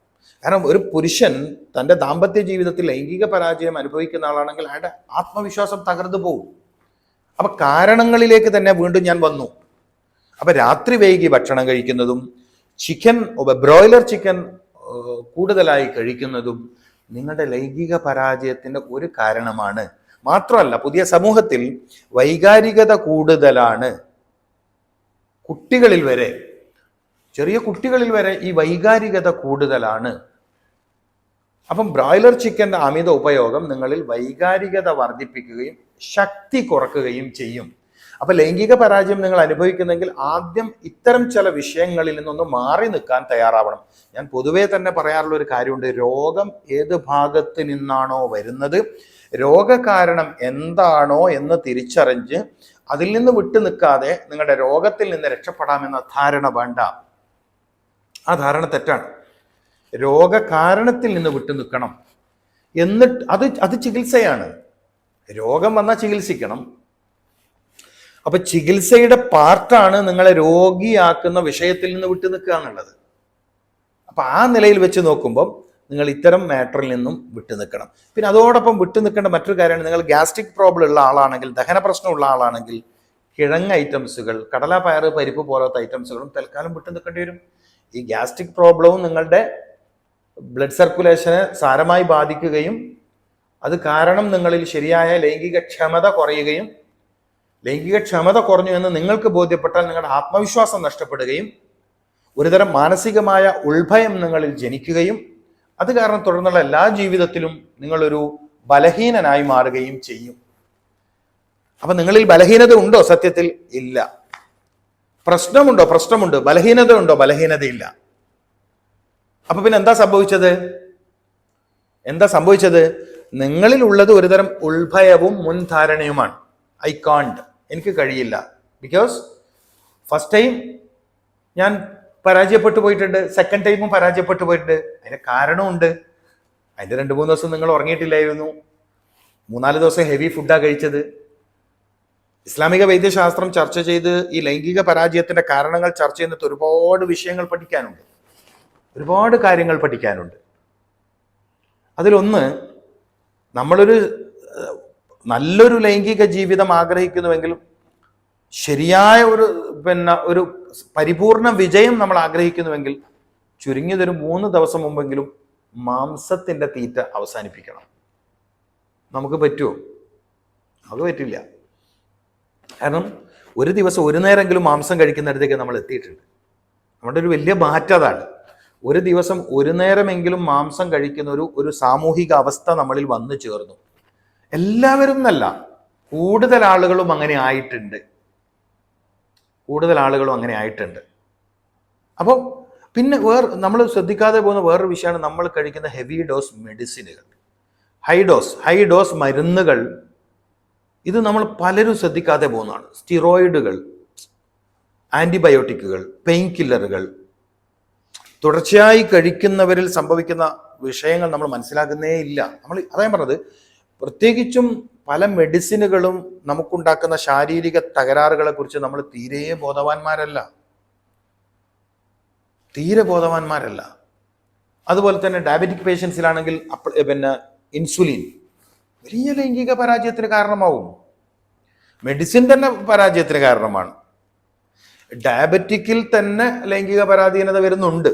കാരണം ഒരു പുരുഷൻ തൻ്റെ ദാമ്പത്യ ജീവിതത്തിൽ ലൈംഗിക പരാജയം അനുഭവിക്കുന്ന ആളാണെങ്കിൽ അയാളുടെ ആത്മവിശ്വാസം തകർന്നു പോകും. അപ്പൊ കാരണങ്ങളിലേക്ക് തന്നെ വീണ്ടും ഞാൻ വന്നു. അപ്പൊ രാത്രി വൈകി ഭക്ഷണം കഴിക്കുന്നതും ബ്രോയിലർ ചിക്കൻ കൂടുതലായി കഴിക്കുന്നതും നിങ്ങളുടെ ലൈംഗിക പരാജയത്തിന്റെ ഒരു കാരണമാണ്. മാത്രമല്ല, പുതിയ സമൂഹത്തിൽ വൈകാരികത കൂടുതലാണ്. കുട്ടികളിൽ വരെ, ചെറിയ കുട്ടികളിൽ വരെ ഈ വൈകാരികത കൂടുതലാണ്. അപ്പം ബ്രോയിലർ ചിക്കൻ്റെ അമിത ഉപയോഗം നിങ്ങളിൽ വൈകാരികത വർദ്ധിപ്പിക്കുകയും ശക്തി കുറക്കുകയും ചെയ്യും. അപ്പൊ ലൈംഗിക പരാജയം നിങ്ങൾ അനുഭവിക്കുന്നെങ്കിൽ ആദ്യം ഇത്തരം ചില വിഷയങ്ങളിൽ നിന്നൊന്ന് മാറി നിൽക്കാൻ തയ്യാറാവണം. ഞാൻ പൊതുവേ തന്നെ പറയാറുള്ള ഒരു കാര്യമുണ്ട്, രോഗം ഏത് ഭാഗത്ത് നിന്നാണോ വരുന്നത്, രോഗകാരണം എന്താണോ എന്ന് തിരിച്ചറിഞ്ഞ് അതിൽ നിന്ന് വിട്ടു നിൽക്കാതെ നിങ്ങളുടെ രോഗത്തിൽ നിന്ന് രക്ഷപ്പെടാമെന്ന ധാരണ വേണ്ട. ആ ധാരണ തെറ്റാണ്. രോഗകാരണത്തിൽ നിന്ന് വിട്ടു നിൽക്കണം. എന്നിട്ട് അത് ചികിത്സയാണ്. രോഗം വന്നാൽ ചികിത്സിക്കണം. അപ്പൊ ചികിത്സയുടെ പാർട്ടാണ് നിങ്ങളെ രോഗിയാക്കുന്ന വിഷയത്തിൽ നിന്ന് വിട്ടു നിൽക്കുക എന്നുള്ളത്. അപ്പൊ ആ നിലയിൽ വെച്ച് നോക്കുമ്പോൾ നിങ്ങൾ ഇത്തരം മാറ്ററിൽ നിന്നും വിട്ടു നിൽക്കണം. പിന്നെ അതോടൊപ്പം വിട്ടു നിൽക്കേണ്ട മറ്റൊരു കാര്യമാണ്, നിങ്ങൾ ഗ്യാസ്ട്രിക് പ്രോബ്ലം ഉള്ള ആളാണെങ്കിൽ, ദഹന പ്രശ്നമുള്ള ആളാണെങ്കിൽ കിഴങ്ങ് ഐറ്റംസുകൾ, കടല, പയറ്, പരിപ്പ് പോലത്തെ ഐറ്റംസുകളും തൽക്കാലം വിട്ടു നിൽക്കേണ്ടി വരും. ഈ ഗ്യാസ്ട്രിക് പ്രോബ്ലവും നിങ്ങളുടെ ബ്ലഡ് സർക്കുലേഷനെ സാരമായി ബാധിക്കുകയും അത് കാരണം നിങ്ങളിൽ ശരിയായ ലൈംഗിക ക്ഷമത കുറയുകയും, ലൈംഗിക ക്ഷമത കുറഞ്ഞു എന്ന് നിങ്ങൾക്ക് ബോധ്യപ്പെട്ടാൽ നിങ്ങളുടെ ആത്മവിശ്വാസം നഷ്ടപ്പെടുകയും ഒരുതരം മാനസികമായ ഉൾഭയം നിങ്ങളിൽ ജനിക്കുകയും അത് കാരണം തുടർന്നുള്ള എല്ലാ ജീവിതത്തിലും നിങ്ങളൊരു ബലഹീനനായി മാറുകയും ചെയ്യും. അപ്പൊ നിങ്ങളിൽ ബലഹീനത ഉണ്ടോ? സത്യത്തിൽ ഇല്ല. പ്രശ്നമുണ്ടോ? പ്രശ്നമുണ്ട്. ബലഹീനത ഉണ്ടോ? ബലഹീനതയില്ല. അപ്പൊ പിന്നെ എന്താ സംഭവിച്ചത്? നിങ്ങളിൽ ഉള്ളത് ഒരുതരം ഉൾഭയവും മുൻധാരണയുമാണ്. ഐ കാണ്ട്, എനിക്ക് കഴിയില്ല. ബിക്കോസ് ഫസ്റ്റ് ടൈം ഞാൻ പരാജയപ്പെട്ടു പോയിട്ടുണ്ട്, സെക്കൻഡ് ടൈമും പരാജയപ്പെട്ടു പോയിട്ടുണ്ട്. അതിന് കാരണമുണ്ട്. അതിൻ്റെ 2-3 ദിവസം നിങ്ങൾ ഉറങ്ങിയിട്ടില്ലായിരുന്നു, 3-4 ദിവസം ഹെവി ഫുഡാണ് കഴിച്ചത്. ഇസ്ലാമിക വൈദ്യശാസ്ത്രം ചർച്ച ചെയ്ത് ഈ ലൈംഗിക പരാജയത്തിന്റെ കാരണങ്ങൾ ചർച്ച ചെയ്യുന്നത് ഒരുപാട് വിഷയങ്ങൾ പഠിക്കാനുണ്ട്, ഒരുപാട് കാര്യങ്ങൾ പഠിക്കാനുണ്ട്. അതിലൊന്ന്, നമ്മളൊരു നല്ലൊരു ലൈംഗിക ജീവിതം ആഗ്രഹിക്കുന്നുവെങ്കിലും ശരിയായ ഒരു പരിപൂർണ വിജയം നമ്മൾ ആഗ്രഹിക്കുന്നുവെങ്കിൽ ചുരുങ്ങിയതൊരു 3 ദിവസം മുമ്പെങ്കിലും മാംസത്തിന്റെ തീറ്റ അവസാനിപ്പിക്കണം. നമുക്ക് പറ്റുമോ? അത് പറ്റില്ല. കാരണം ഒരു ദിവസം ഒരു നേരമെങ്കിലും മാംസം കഴിക്കുന്നിടത്തേക്ക് നമ്മൾ എത്തിയിട്ടുണ്ട്. നമ്മുടെ ഒരു വലിയ മാറ്റം അതാണ്. ഒരു ദിവസം ഒരു നേരമെങ്കിലും മാംസം കഴിക്കുന്ന ഒരു സാമൂഹിക അവസ്ഥ നമ്മളിൽ വന്നു ചേർന്നു. എല്ലാവരും എന്നല്ല, കൂടുതൽ ആളുകളും അങ്ങനെ ആയിട്ടുണ്ട്. അപ്പോൾ പിന്നെ നമ്മൾ ശ്രദ്ധിക്കാതെ പോകുന്ന വേറൊരു വിഷയമാണ് നമ്മൾ കഴിക്കുന്ന ഹെവി ഡോസ് മെഡിസിനുകൾ, ഹൈ ഡോസ് മരുന്നുകൾ. ഇത് നമ്മൾ പലരും ശ്രദ്ധിക്കാതെ പോകുന്നതാണ്. സ്റ്റിറോയിഡുകൾ, ആന്റിബയോട്ടിക്കുകൾ, പെയിൻ കില്ലറുകൾ തുടർച്ചയായി കഴിക്കുന്നവരിൽ സംഭവിക്കുന്ന വിഷയങ്ങൾ നമ്മൾ മനസ്സിലാക്കുന്നേ ഇല്ല. അതാ ഞാൻ പറഞ്ഞത്, പ്രത്യേകിച്ചും പല മെഡിസിനുകളും നമുക്കുണ്ടാക്കുന്ന ശാരീരിക തകരാറുകളെ കുറിച്ച് നമ്മൾ തീരെ ബോധവാന്മാരല്ല. അതുപോലെ തന്നെ ഡയബറ്റിക് പേഷ്യൻസിലാണെങ്കിൽ ഇൻസുലിൻ വലിയ ലൈംഗിക പരാജയത്തിന് കാരണമാവും. മെഡിസിൻ തന്നെ പരാജയത്തിന് കാരണമാണ്. ഡയബറ്റിക്കിൽ തന്നെ ലൈംഗിക പരാധീനത വരുന്നുണ്ട്.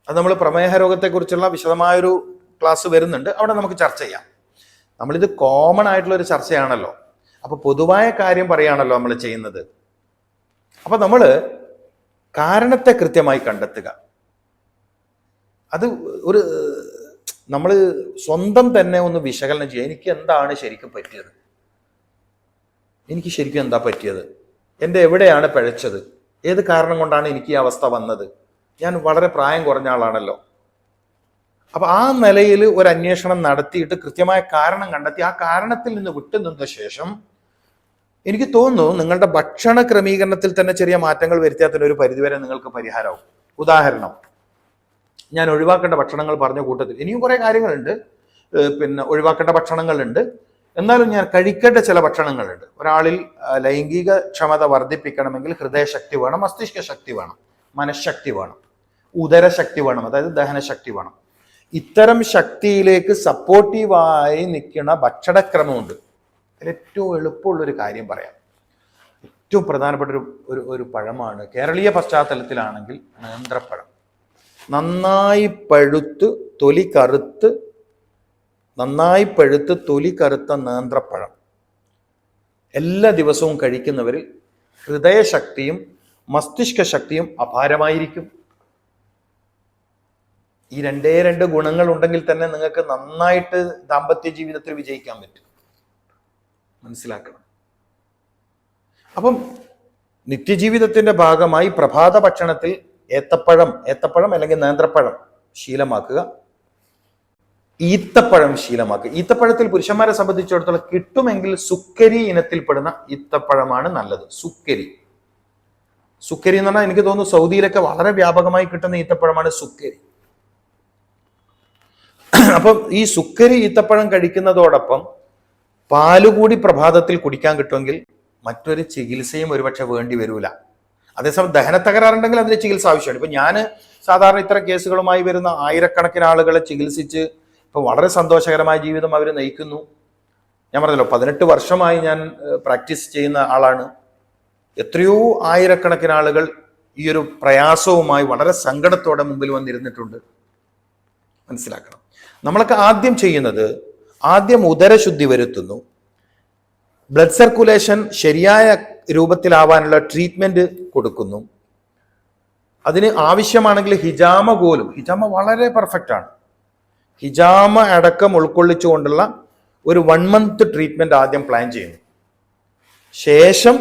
അത് നമ്മൾ പ്രമേഹ രോഗത്തെക്കുറിച്ചുള്ള വിശദമായൊരു ക്ലാസ് വരുന്നുണ്ട്, അവിടെ നമുക്ക് ചർച്ച ചെയ്യാം. നമ്മളിത് കോമൺ ആയിട്ടുള്ള ഒരു ചർച്ചയാണല്ലോ, അപ്പൊ പൊതുവായ കാര്യം പറയുകയാണല്ലോ നമ്മൾ ചെയ്യുന്നത്. അപ്പൊ നമ്മൾ കാരണത്തെ കൃത്യമായി കണ്ടെത്തുക. അത് നമ്മൾ സ്വന്തം തന്നെ ഒന്ന് വിശകലനം ചെയ്യുക. എനിക്ക് എന്താണ് ശരിക്കും പറ്റിയത്? എന്താ പറ്റിയത്? എൻ്റെ എവിടെയാണ് പിഴച്ചത്? ഏത് കാരണം കൊണ്ടാണ് എനിക്ക് ഈ അവസ്ഥ വന്നത്? ഞാൻ വളരെ പ്രായം കുറഞ്ഞ ആളാണല്ലോ. അപ്പൊ ആ നിലയിൽ ഒരു അന്വേഷണം നടത്തിയിട്ട് കൃത്യമായ കാരണം കണ്ടെത്തി ആ കാരണത്തിൽ നിന്ന് വിട്ടുനിന്ന ശേഷം എനിക്ക് തോന്നുന്നു നിങ്ങളുടെ ഭക്ഷണ ക്രമീകരണത്തിൽ തന്നെ ചെറിയ മാറ്റങ്ങൾ വരുത്തിയാൽ തന്നെ ഒരു പരിധിവരെ നിങ്ങൾക്ക് പരിഹാരമാവും. ഉദാഹരണം, ഞാൻ ഒഴിവാക്കേണ്ട ഭക്ഷണങ്ങൾ പറഞ്ഞ കൂട്ടത്തിൽ ഇനിയും കുറെ കാര്യങ്ങളുണ്ട്, ഒഴിവാക്കേണ്ട ഭക്ഷണങ്ങളുണ്ട്. എന്നാലും ഞാൻ കഴിക്കേണ്ട ചില ഭക്ഷണങ്ങളുണ്ട്. ഒരാളിൽ ലൈംഗിക ക്ഷമത വർദ്ധിപ്പിക്കണമെങ്കിൽ ഹൃദയശക്തി വേണം, മസ്തിഷ്ക ശക്തി വേണം, മനഃശക്തി വേണം, ഉദരശക്തി വേണം, അതായത് ദഹനശക്തി വേണം. ഇത്തരം ശക്തിയിലേക്ക് സപ്പോർട്ടീവായി നിൽക്കുന്ന ഭക്ഷണക്രമമുണ്ട്. അതിൽ ഏറ്റവും എളുപ്പമുള്ളൊരു കാര്യം പറയാം. ഏറ്റവും പ്രധാനപ്പെട്ട ഒരു പഴമാണ്. കേരളീയ പശ്ചാത്തലത്തിലാണെങ്കിൽ നേന്ത്രപ്പഴം. നന്നായി പഴുത്ത് തൊലി കറുത്ത നേന്ത്രപ്പഴം എല്ലാ ദിവസവും കഴിക്കുന്നവരിൽ ഹൃദയശക്തിയും മസ്തിഷ്ക ശക്തിയും അപാരമായിരിക്കും. ഈ രണ്ട് ഗുണങ്ങൾ ഉണ്ടെങ്കിൽ തന്നെ നിങ്ങൾക്ക് നന്നായിട്ട് ദാമ്പത്യ ജീവിതത്തിൽ വിജയിക്കാൻ പറ്റും. മനസ്സിലാക്കണം. അപ്പം നിത്യജീവിതത്തിന്റെ ഭാഗമായി പ്രഭാത ഭക്ഷണത്തിൽ ഏത്തപ്പഴം അല്ലെങ്കിൽ നേന്ത്രപ്പഴം ശീലമാക്കുക. ഈത്തപ്പഴം ശീലമാക്കുക. ഈത്തപ്പഴത്തിൽ പുരുഷന്മാരെ സംബന്ധിച്ചിടത്തോളം കിട്ടുമെങ്കിൽ സുക്കരി ഇനത്തിൽപ്പെടുന്ന ഈത്തപ്പഴമാണ് നല്ലത്. സുക്കരി എന്ന് പറഞ്ഞാൽ എനിക്ക് തോന്നുന്നു സൗദിയിലൊക്കെ വളരെ വ്യാപകമായി കിട്ടുന്ന ഈത്തപ്പഴമാണ് സുക്കരി. അപ്പം ഈ സുക്കരി ഈത്തപ്പഴം കഴിക്കുന്നതോടൊപ്പം പാലുകൂടി പ്രഭാതത്തിൽ കുടിക്കാൻ കിട്ടുമെങ്കിൽ മറ്റൊരു ചികിത്സയും ഒരുപക്ഷെ വേണ്ടി വരൂല. അതേസമയം ദഹന തകരാറുണ്ടെങ്കിൽ അതിന് ചികിത്സ ആവശ്യമാണ്. ഇപ്പൊ ഞാൻ സാധാരണ ഇത്തരം കേസുകളുമായി വരുന്ന ആയിരക്കണക്കിന് ആളുകളെ ചികിത്സിച്ച് ഇപ്പൊ വളരെ സന്തോഷകരമായ ജീവിതം അവർ നയിക്കുന്നു. ഞാൻ പറഞ്ഞല്ലോ 18 വർഷമായി ഞാൻ പ്രാക്ടീസ് ചെയ്യുന്ന ആളാണ്. എത്രയോ ആയിരക്കണക്കിന് ആളുകൾ ഈ ഒരു പ്രയാസവുമായി വളരെ സങ്കടത്തോടെ മുമ്പിൽ വന്നിരുന്നിട്ടുണ്ട്. മനസ്സിലാക്കണം. നമ്മളൊക്കെ ആദ്യം ചെയ്യുന്നത് ഉദരശുദ്ധി വരുത്തുന്നു. ബ്ലഡ് സർക്കുലേഷൻ ശരിയായ രൂപത്തിലാവാനുള്ള ട്രീറ്റ്മെന്റ് കൊടുക്കുന്നു. അതിന് ആവശ്യമാണെങ്കിൽ ഹിജാമ വളരെ പെർഫെക്റ്റ് ആണ്. ഹിജാമ അടക്കം ഉൾക്കൊള്ളിച്ചുകൊണ്ടുള്ള ഒരു 1 month ട്രീറ്റ്മെന്റ് ആദ്യം പ്ലാൻ ചെയ്യുന്നു. ശേഷം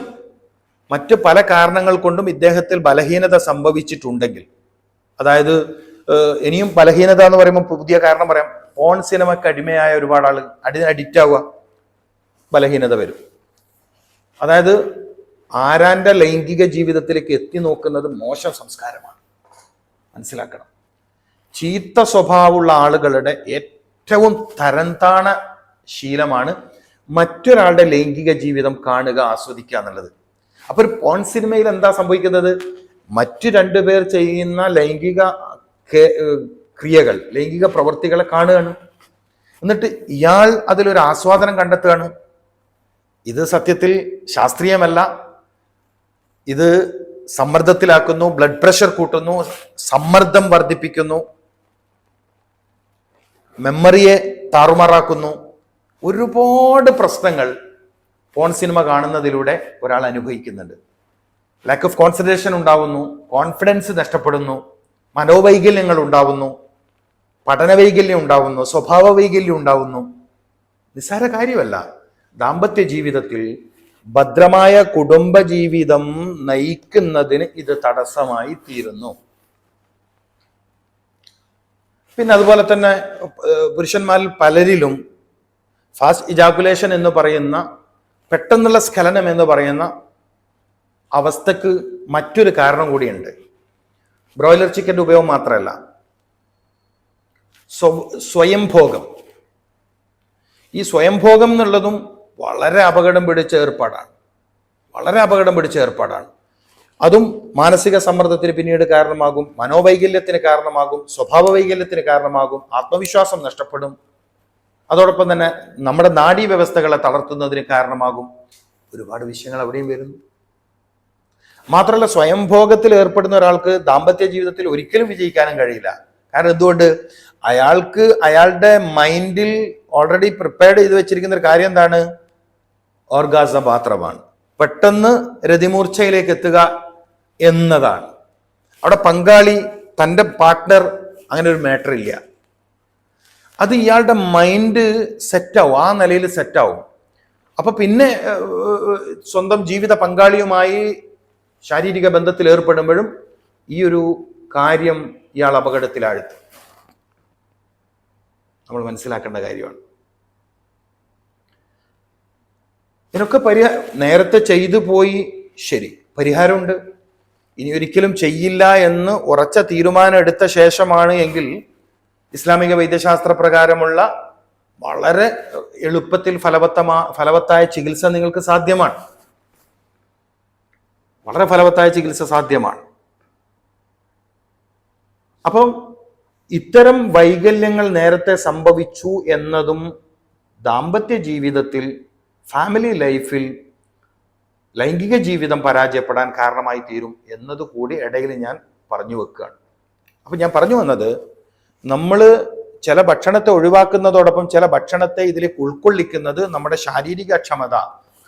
മറ്റ് പല കാരണങ്ങൾ കൊണ്ടും ഇദ്ദേഹത്തിൽ ബലഹീനത സംഭവിച്ചിട്ടുണ്ടെങ്കിൽ, അതായത് ഇനിയും ബലഹീനത എന്ന് പറയുമ്പോൾ പുതിയ കാരണം പറയാം. പോൺ സിനിമയ്ക്ക് അടിമയായ ഒരുപാട് ആൾ അതിന് അഡിക്റ്റ് ആവുക, ബലഹീനത വരും. അതായത് ആരാന്റെ ലൈംഗിക ജീവിതത്തിലേക്ക് എത്തി നോക്കുന്നത് മോശം സംസ്കാരമാണ്. മനസ്സിലാക്കണം. ചീത്ത സ്വഭാവമുള്ള ആളുകളുടെ ഏറ്റവും തരംതാണ ശീലമാണ് മറ്റൊരാളുടെ ലൈംഗിക ജീവിതം കാണുക, ആസ്വദിക്കുക എന്നുള്ളത്. അപ്പൊ ഒരു പോൺ സിനിമയിൽ എന്താ സംഭവിക്കുന്നത്? മറ്റു 2 പേർ ചെയ്യുന്ന ലൈംഗിക ക്രിയകൾ, ലൈംഗിക പ്രവൃത്തികളെ കാണുകയാണ്. എന്നിട്ട് ഇയാൾ അതിലൊരു ആസ്വാദനം കണ്ടെത്തുകയാണ്. ഇത് സത്യത്തിൽ ശാസ്ത്രീയമല്ല. ഇത് സമ്മർദ്ദത്തിലാക്കുന്നു, ബ്ലഡ് പ്രഷർ കൂട്ടുന്നു, സമ്മർദ്ദം വർദ്ധിപ്പിക്കുന്നു, മെമ്മറിയെ താറുമാറാക്കുന്നു. ഒരുപാട് പ്രശ്നങ്ങൾ പോൺ സിനിമ കാണുന്നതിലൂടെ ഒരാൾ അനുഭവിക്കുന്നുണ്ട്. ലാക്ക് ഓഫ് കോൺസെൻട്രേഷൻ ഉണ്ടാവുന്നു, കോൺഫിഡൻസ് നഷ്ടപ്പെടുന്നു, മനോവൈകല്യങ്ങൾ ഉണ്ടാവുന്നു, പഠനവൈകല്യം ഉണ്ടാവുന്നു, സ്വഭാവ വൈകല്യം ഉണ്ടാവുന്നു. നിസ്സാര കാര്യമല്ല. ദാമ്പത്യ ജീവിതത്തിൽ ഭദ്രമായ കുടുംബ ജീവിതം നയിക്കുന്നതിന് ഇത് തടസ്സമായി തീരുന്നു. പിന്നെ അതുപോലെ തന്നെ പുരുഷന്മാരിൽ പലരിലും ഫാസ്റ്റ് ഇജാക്കുലേഷൻ എന്ന് പറയുന്ന, പെട്ടെന്നുള്ള സ്ഖലനം എന്ന് പറയുന്ന അവസ്ഥക്ക് മറ്റൊരു കാരണം കൂടിയുണ്ട്. ബ്രോയിലർ ചിക്കൻ്റെ ഉപയോഗം മാത്രമല്ല, സ്വയംഭോഗം. ഈ സ്വയംഭോഗം എന്നുള്ളതും വളരെ അപകടം പിടിച്ച ഏർപ്പാടാണ്. അതും മാനസിക സമ്മർദ്ദത്തിന് പിന്നീട് കാരണമാകും, മനോവൈകല്യത്തിന് കാരണമാകും, സ്വഭാവ വൈകല്യത്തിന് കാരണമാകും, ആത്മവിശ്വാസം നഷ്ടപ്പെടും. അതോടൊപ്പം തന്നെ നമ്മുടെ നാഡീ വ്യവസ്ഥകളെ തളർത്തുന്നതിന് കാരണമാകും. ഒരുപാട് വിഷയങ്ങൾ അവിടെയും വരുന്നു. മാത്രമല്ല, സ്വയംഭോഗത്തിൽ ഏർപ്പെടുന്ന ഒരാൾക്ക് ദാമ്പത്യ ജീവിതത്തിൽ ഒരിക്കലും വിജയിക്കാനും കഴിയില്ല. കാരണം എന്തുകൊണ്ട്? അയാൾക്ക് അയാളുടെ മൈൻഡിൽ ഓൾറെഡി പ്രിപ്പയർഡ് ചെയ്ത് വെച്ചിരിക്കുന്ന ഒരു കാര്യം എന്താണ്? ഓർഗാസം മാത്രമാണ്, പെട്ടെന്ന് രതിമൂർച്ചയിലേക്ക് എത്തുക എന്നതാണ്. അവിടെ പങ്കാളി, തൻ്റെ പാർട്ട്ണർ, അങ്ങനെ ഒരു മാറ്റർ ഇല്ല. അത് ഇയാളുടെ മൈൻഡ് സെറ്റാവും, ആ നിലയിൽ സെറ്റാവും. അപ്പൊ പിന്നെ സ്വന്തം ജീവിത പങ്കാളിയുമായി ശാരീരിക ബന്ധത്തിൽ ഏർപ്പെടുമ്പോഴും ഈ ഒരു കാര്യം ഇയാൾ അപകടത്തിലാഴ്ത്തും. നമ്മൾ മനസ്സിലാക്കേണ്ട കാര്യമാണ്. ഇതിനൊക്കെ നേരത്തെ ചെയ്തു പോയി, ശരി, പരിഹാരമുണ്ട്. ഇനി ഒരിക്കലും ചെയ്യില്ല എന്ന് ഉറച്ച തീരുമാനം എടുത്ത ശേഷമാണ് എങ്കിൽ ഇസ്ലാമിക വൈദ്യശാസ്ത്ര പ്രകാരമുള്ള വളരെ എളുപ്പത്തിൽ ഫലവത്തായ ചികിത്സ നിങ്ങൾക്ക് സാധ്യമാണ്. വളരെ ഫലവത്തായ ചികിത്സ സാധ്യമാണ്. അപ്പം ഇത്തരം വൈകല്യങ്ങൾ നേരത്തെ സംഭവിച്ചു എന്നതും ദാമ്പത്യ ജീവിതത്തിൽ, ഫാമിലി ലൈഫിൽ ലൈംഗിക ജീവിതം പരാജയപ്പെടാൻ കാരണമായി തീരും എന്നതുകൂടി ഇടയിൽ ഞാൻ പറഞ്ഞു വെക്കുകയാണ്. അപ്പം ഞാൻ പറഞ്ഞു വന്നത്, നമ്മൾ ചില ഭക്ഷണത്തെ ഒഴിവാക്കുന്നതോടൊപ്പം ചില ഭക്ഷണത്തെ ഇതിലേക്ക് ഉൾക്കൊള്ളിക്കുന്നത് നമ്മുടെ ശാരീരിക ക്ഷമത,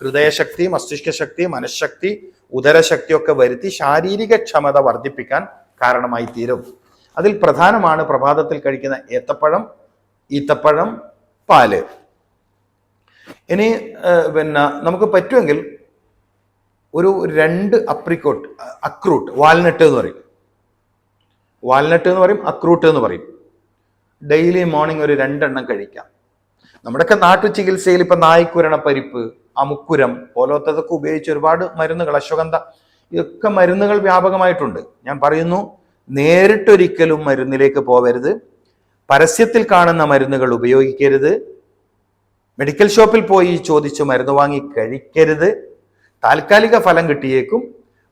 ഹൃദയശക്തി, മസ്തിഷ്കശക്തി, മനഃശക്തി, ഉദരശക്തി ഒക്കെ വരുത്തി ശാരീരിക ക്ഷമത വർദ്ധിപ്പിക്കാൻ കാരണമായി തീരും. അതിൽ പ്രധാനമാണ് പ്രഭാതത്തിൽ കഴിക്കുന്ന ഏത്തപ്പഴം, ഈത്തപ്പഴം, പാല്. ഇനി നമുക്ക് പറ്റുമെങ്കിൽ ഒരു 2 അക്രൂട്ട്, വാൽനട്ട് എന്ന് പറയും, അക്രൂട്ട് എന്ന് പറയും. ഡെയിലി മോർണിംഗ് ഒരു 2 എണ്ണം കഴിക്കാം. നമ്മുടെയൊക്കെ നാട്ടു ചികിത്സയിൽ ഇപ്പൊ നായ്ക്കുരണ പരിപ്പ്, അമുക്കുരം പോലത്തതൊക്കെ ഉപയോഗിച്ച് ഒരുപാട് മരുന്നുകൾ, അശ്വഗന്ധ, ഇതൊക്കെ മരുന്നുകൾ വ്യാപകമായിട്ടുണ്ട്. ഞാൻ പറയുന്നു, നേരിട്ടൊരിക്കലും മരുന്നിലേക്ക് പോവരുത്. പരസ്യത്തിൽ കാണുന്ന മരുന്നുകൾ ഉപയോഗിക്കരുത്. മെഡിക്കൽ ഷോപ്പിൽ പോയി ചോദിച്ച് മരുന്ന് വാങ്ങി കഴിക്കരുത്. താൽക്കാലിക ഫലം കിട്ടിയേക്കും,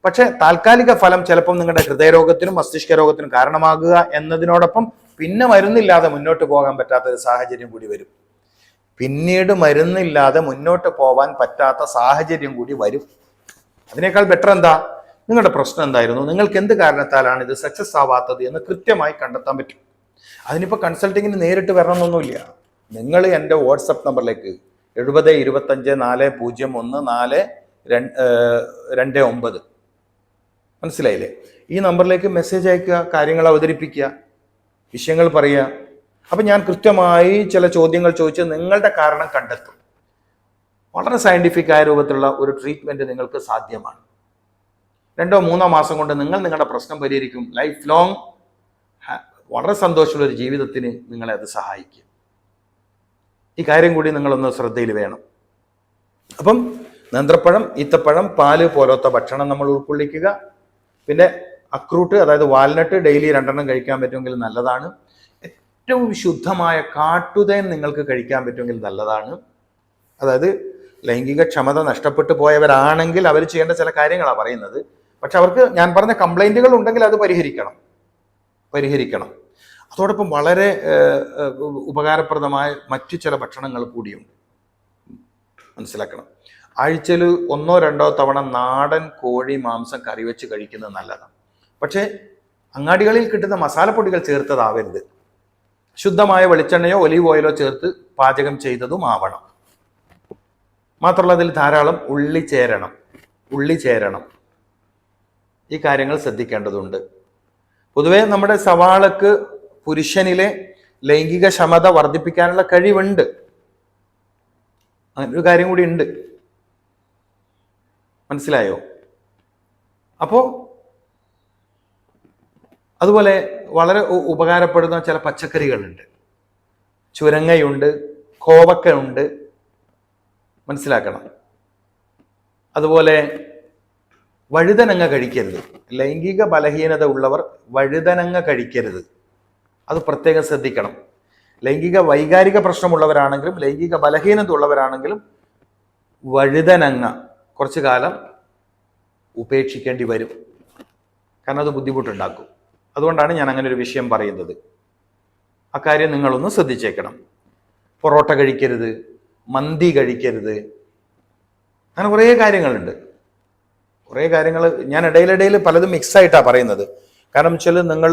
പക്ഷെ താൽക്കാലിക ഫലം ചിലപ്പം നിങ്ങളുടെ ഹൃദയരോഗത്തിനും മസ്തിഷ്ക രോഗത്തിനും കാരണമാകുക എന്നതിനോടൊപ്പം പിന്നെ മരുന്നില്ലാതെ മുന്നോട്ട് പോകാൻ പറ്റാത്ത ഒരു സാഹചര്യം കൂടി വരും. പിന്നീട് മരുന്നില്ലാതെ മുന്നോട്ട് പോകാൻ പറ്റാത്ത സാഹചര്യം കൂടി വരും. അതിനേക്കാൾ ബെറ്റർ എന്താ, നിങ്ങളുടെ പ്രശ്നം എന്തായിരുന്നു, നിങ്ങൾക്ക് എന്ത് കാരണത്താലാണ് ഇത് സക്സസ് ആവാത്തത് എന്ന് കൃത്യമായി കണ്ടെത്താൻ പറ്റും. അതിനിപ്പോൾ കൺസൾട്ടിങ്ങിന് നേരിട്ട് വരണമെന്നൊന്നുമില്ല. നിങ്ങൾ എൻ്റെ വാട്സപ്പ് നമ്പറിലേക്ക് 7025401429 മനസ്സിലായില്ലേ? ഈ നമ്പറിലേക്ക് മെസ്സേജ് അയക്കുക, കാര്യങ്ങൾ അവതരിപ്പിക്കുക, വിഷയങ്ങൾ പറയുക. അപ്പം ഞാൻ കൃത്യമായി ചില ചോദ്യങ്ങൾ ചോദിച്ച് നിങ്ങളുടെ കാരണം കണ്ടെത്തും. വളരെ സയൻറ്റിഫിക് ആയ രൂപത്തിലുള്ള ഒരു ട്രീറ്റ്മെൻറ്റ് നിങ്ങൾക്ക് സാധ്യമാണ്. 2-3 മാസം കൊണ്ട് നിങ്ങൾ നിങ്ങളുടെ പ്രശ്നം പരിഹരിക്കും. ലൈഫ് ലോങ് വളരെ സന്തോഷമുള്ള ഒരു ജീവിതത്തിന് നിങ്ങളെ അത് സഹായിക്കും. ഈ കാര്യം കൂടി നിങ്ങളൊന്ന് ശ്രദ്ധയിൽ വേണം. അപ്പം നേന്ത്രപ്പഴം, ഈത്തപ്പഴം, പാല് പോലത്തെ ഭക്ഷണം നമ്മൾ ഉൾക്കൊള്ളിക്കുക. പിന്നെ അക്രൂട്ട്, അതായത് വാൽനട്ട് ഡെയിലി 2 എണ്ണം കഴിക്കാൻ പറ്റുമെങ്കിൽ നല്ലതാണ്. ഏറ്റവും ശുദ്ധമായ കാട്ടുതേൻ നിങ്ങൾക്ക് കഴിക്കാൻ പറ്റുമെങ്കിൽ നല്ലതാണ്. അതായത് ലൈംഗിക ക്ഷമത നഷ്ടപ്പെട്ടു പോയവരാണെങ്കിൽ അവർ ചെയ്യേണ്ട ചില കാര്യങ്ങളാണ് പറയുന്നത്. പക്ഷെ അവർക്ക് ഞാൻ പറഞ്ഞ കംപ്ലൈൻറ്റുകൾ ഉണ്ടെങ്കിൽ അത് പരിഹരിക്കണം. അതോടൊപ്പം വളരെ ഉപകാരപ്രദമായ മറ്റു ചില ഭക്ഷണങ്ങൾ കൂടിയുണ്ട്, മനസ്സിലാക്കണം. ആഴ്ചയിൽ 1-2 തവണ നാടൻ കോഴി മാംസം കറി വെച്ച് കഴിക്കുന്നത് നല്ലതാണ്. പക്ഷേ അങ്ങാടികളിൽ കിട്ടുന്ന മസാലപ്പൊടികൾ ചേർത്തതാവരുത്. ശുദ്ധമായ വെളിച്ചെണ്ണയോ ഒലീവ് ഓയിലോ ചേർത്ത് പാചകം ചെയ്തതും ആവണം. മാത്രമല്ല അതിൽ ധാരാളം ഉള്ളി ചേരണം. ഈ കാര്യങ്ങൾ ശ്രദ്ധിക്കേണ്ടതുണ്ട്. പൊതുവെ നമ്മുടെ സവാളക്ക് പുരുഷനിലെ ലൈംഗിക ക്ഷമത വർദ്ധിപ്പിക്കാനുള്ള കഴിവുണ്ട്. അങ്ങനൊരു കാര്യം കൂടി ഉണ്ട്, മനസ്സിലായോ? അപ്പോൾ അതുപോലെ വളരെ ഉപകാരപ്പെടുന്ന ചില പച്ചക്കറികളുണ്ട്. ചുരങ്ങയുണ്ട്, കോവക്ക ഉണ്ട്, മനസ്സിലാക്കണം. അതുപോലെ വഴുതനങ്ങ കഴിക്കരുത്. ലൈംഗിക ബലഹീനത ഉള്ളവർ വഴുതനങ്ങ കഴിക്കരുത്. അത് പ്രത്യേകം ശ്രദ്ധിക്കണം. വൈകാരിക പ്രശ്നമുള്ളവരാണെങ്കിലും ലൈംഗിക ബലഹീനത ഉള്ളവരാണെങ്കിലും വഴുതനങ്ങ കുറച്ചു കാലം ഉപേക്ഷിക്കേണ്ടി വരും. കാരണം അത് ബുദ്ധിമുട്ടുണ്ടാക്കും. അതുകൊണ്ടാണ് ഞാൻ അങ്ങനെ ഒരു വിഷയം പറയുന്നത്. അക്കാര്യം നിങ്ങളൊന്ന് ശ്രദ്ധിച്ചേക്കണം. പൊറോട്ട കഴിക്കരുത്, മന്തി കഴിക്കരുത്, അങ്ങനെ കുറേ കാര്യങ്ങളുണ്ട്. ഞാൻ ഇടയിലിടയിൽ പലതും മിക്സായിട്ടാണ് പറയുന്നത്. കാരണം വെച്ചാൽ നിങ്ങൾ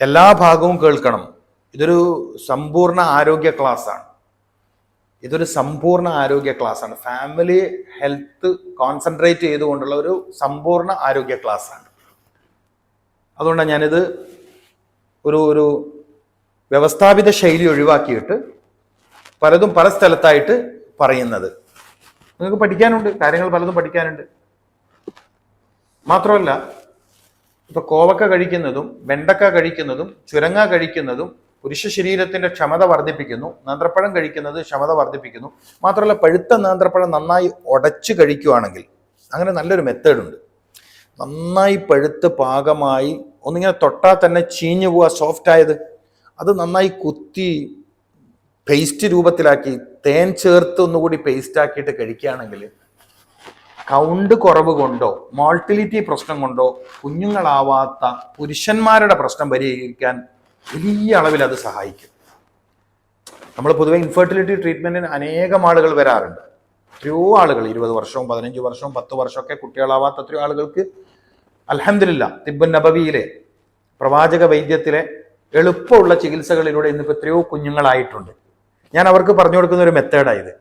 എല്ലാ ഭാഗവും കേൾക്കണം. ഇതൊരു സമ്പൂർണ്ണ ആരോഗ്യ ക്ലാസ്സാണ്. ഫാമിലി ഹെൽത്ത് കോൺസെൻട്രേറ്റ് ചെയ്തുകൊണ്ടുള്ള ഒരു സമ്പൂർണ്ണ ആരോഗ്യ ക്ലാസ്സാണ്. അതുകൊണ്ടാണ് ഞാനിത് ഒരു വ്യവസ്ഥാപിത ശൈലി ഒഴിവാക്കിയിട്ട് പലതും പല സ്ഥലത്തായിട്ട് പറയുന്നത്. നിങ്ങൾക്ക് പഠിക്കാനുണ്ട്, കാര്യങ്ങൾ പലതും പഠിക്കാനുണ്ട്. മാത്രമല്ല, ഇപ്പൊ കോവക്ക കഴിക്കുന്നതും വെണ്ടക്ക കഴിക്കുന്നതും ചുരങ്ങ കഴിക്കുന്നതും പുരുഷ ശരീരത്തിന്റെ ക്ഷമത വർദ്ധിപ്പിക്കുന്നു. നേന്ത്രപ്പഴം കഴിക്കുന്നത് ക്ഷമത വർദ്ധിപ്പിക്കുന്നു. മാത്രമല്ല, പഴുത്ത നേന്ത്രപ്പഴം നന്നായി ഉടച്ച് കഴിക്കുകയാണെങ്കിൽ, അങ്ങനെ നല്ലൊരു മെത്തേഡുണ്ട്. നന്നായി പഴുത്ത് പാകമായി ഒന്നിങ്ങനെ തൊട്ടാൽ തന്നെ ചീഞ്ഞു പോവുക, സോഫ്റ്റായത്, അത് നന്നായി കുത്തി പേസ്റ്റ് രൂപത്തിലാക്കി തേൻ ചേർത്ത് ഒന്നുകൂടി പേസ്റ്റ് ആക്കിയിട്ട് കഴിക്കുകയാണെങ്കിൽ കൗണ്ട് കുറവ് കൊണ്ടോ മോർട്ടിലിറ്റി പ്രശ്നം കൊണ്ടോ കുഞ്ഞുങ്ങളാവാത്ത പുരുഷന്മാരുടെ പ്രശ്നം പരിഹരിക്കാൻ വലിയ അളവിൽ അത് സഹായിക്കും. നമ്മൾ പൊതുവെ ഇൻഫെർട്ടിലിറ്റി ട്രീറ്റ്മെന്റിന് അനേകം ആളുകൾ വരാറുണ്ട്. എത്രയോ ആളുകൾ 20 വർഷവും 15 വർഷവും 10 വർഷമൊക്കെ കുട്ടികളാവാത്ത എത്രയോ ആളുകൾക്ക് അൽഹംദുലില്ലാ തിബ്ബുൻ നബവിയിലെ പ്രവാചക വൈദ്യത്തിലെ എളുപ്പമുള്ള ചികിത്സകളിലൂടെ ഇന്നിപ്പോൾ എത്രയോ കുഞ്ഞുങ്ങളായിട്ടുണ്ട്. ഞാൻ അവർക്ക് പറഞ്ഞു കൊടുക്കുന്ന ഒരു മെത്തേഡായത്.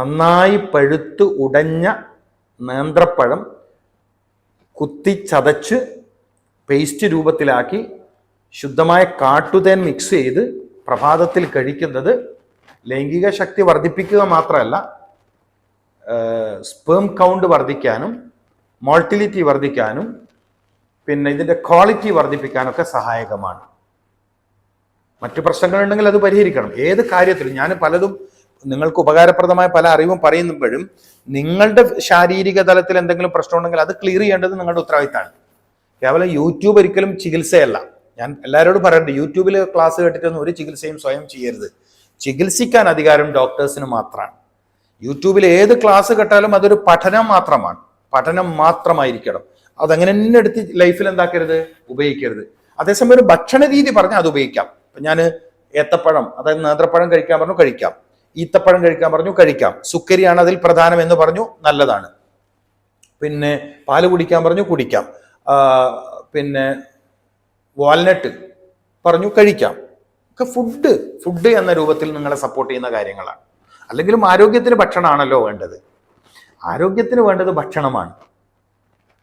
നന്നായി പഴുത്ത് ഉടഞ്ഞ നേന്ത്രപ്പഴം കുത്തി ചതച്ച് പേസ്റ്റ് രൂപത്തിലാക്കി ശുദ്ധമായ കാട്ടുതേൻ മിക്സ് ചെയ്ത് പ്രഭാതത്തിൽ കഴിക്കുന്നത് ലൈംഗിക ശക്തി വർദ്ധിപ്പിക്കുക മാത്രമല്ല, സ്പേം കൗണ്ട് വർദ്ധിക്കാനും മോർട്ടിലിറ്റി വർദ്ധിക്കാനും പിന്നെ ഇതിൻ്റെ ക്വാളിറ്റി വർദ്ധിപ്പിക്കാനൊക്കെ സഹായകമാണ്. മറ്റു പ്രശ്നങ്ങളുണ്ടെങ്കിൽ അത് പരിഹരിക്കണം. ഏത് കാര്യത്തിലും ഞാൻ പലതും നിങ്ങൾക്ക് ഉപകാരപ്രദമായ പല അറിവും പറയുമ്പോഴും നിങ്ങളുടെ ശാരീരിക തലത്തിൽ എന്തെങ്കിലും പ്രശ്നമുണ്ടെങ്കിൽ അത് ക്ലിയർ ചെയ്യേണ്ടത് നിങ്ങളുടെ ഉത്തരവാദിത്തമാണ്. കേവലം യൂട്യൂബ് ഒരിക്കലും ചികിത്സയല്ല. ഞാൻ എല്ലാവരോടും പറയട്ടെ, യൂട്യൂബിൽ ക്ലാസ് കേട്ടിട്ടൊന്നും ഒരു ചികിത്സയും സ്വയം ചെയ്യരുത്. ചികിത്സിക്കാൻ അധികാരം ഡോക്ടേഴ്സിന് മാത്രമാണ്. യൂട്യൂബിൽ ഏത് ക്ലാസ് കേട്ടാലും അതൊരു പഠനം മാത്രമാണ്, പഠനം മാത്രമായിരിക്കണം. അതങ്ങനെ തന്നെ എടുത്ത് ലൈഫിൽ എന്താക്കരുത്, ഉപയോഗിക്കരുത്. അതേസമയം ഒരു ഭക്ഷണ രീതി പറഞ്ഞാൽ അത് ഉപയോഗിക്കാം. ഞാൻ ഏത്തപ്പഴം, അതായത് നേന്ത്രപ്പഴം കഴിക്കാൻ പറഞ്ഞു, കഴിക്കാം. ഈത്തപ്പഴം കഴിക്കാൻ പറഞ്ഞു, കഴിക്കാം. സുക്കരിയാണ് അതിൽ പ്രധാനം എന്ന് പറഞ്ഞു, നല്ലതാണ്. പിന്നെ പാല് കുടിക്കാൻ പറഞ്ഞു, കുടിക്കാം. പിന്നെ വാൽനട്ട് പറഞ്ഞു, കഴിക്കാം. ഒക്കെ ഫുഡ് എന്ന രൂപത്തിൽ നിങ്ങളെ സപ്പോർട്ട് ചെയ്യുന്ന കാര്യങ്ങളാണ്. അല്ലെങ്കിലും ആരോഗ്യത്തിന് ഭക്ഷണമാണല്ലോ വേണ്ടത്. ആരോഗ്യത്തിന് വേണ്ടത് ഭക്ഷണമാണ്.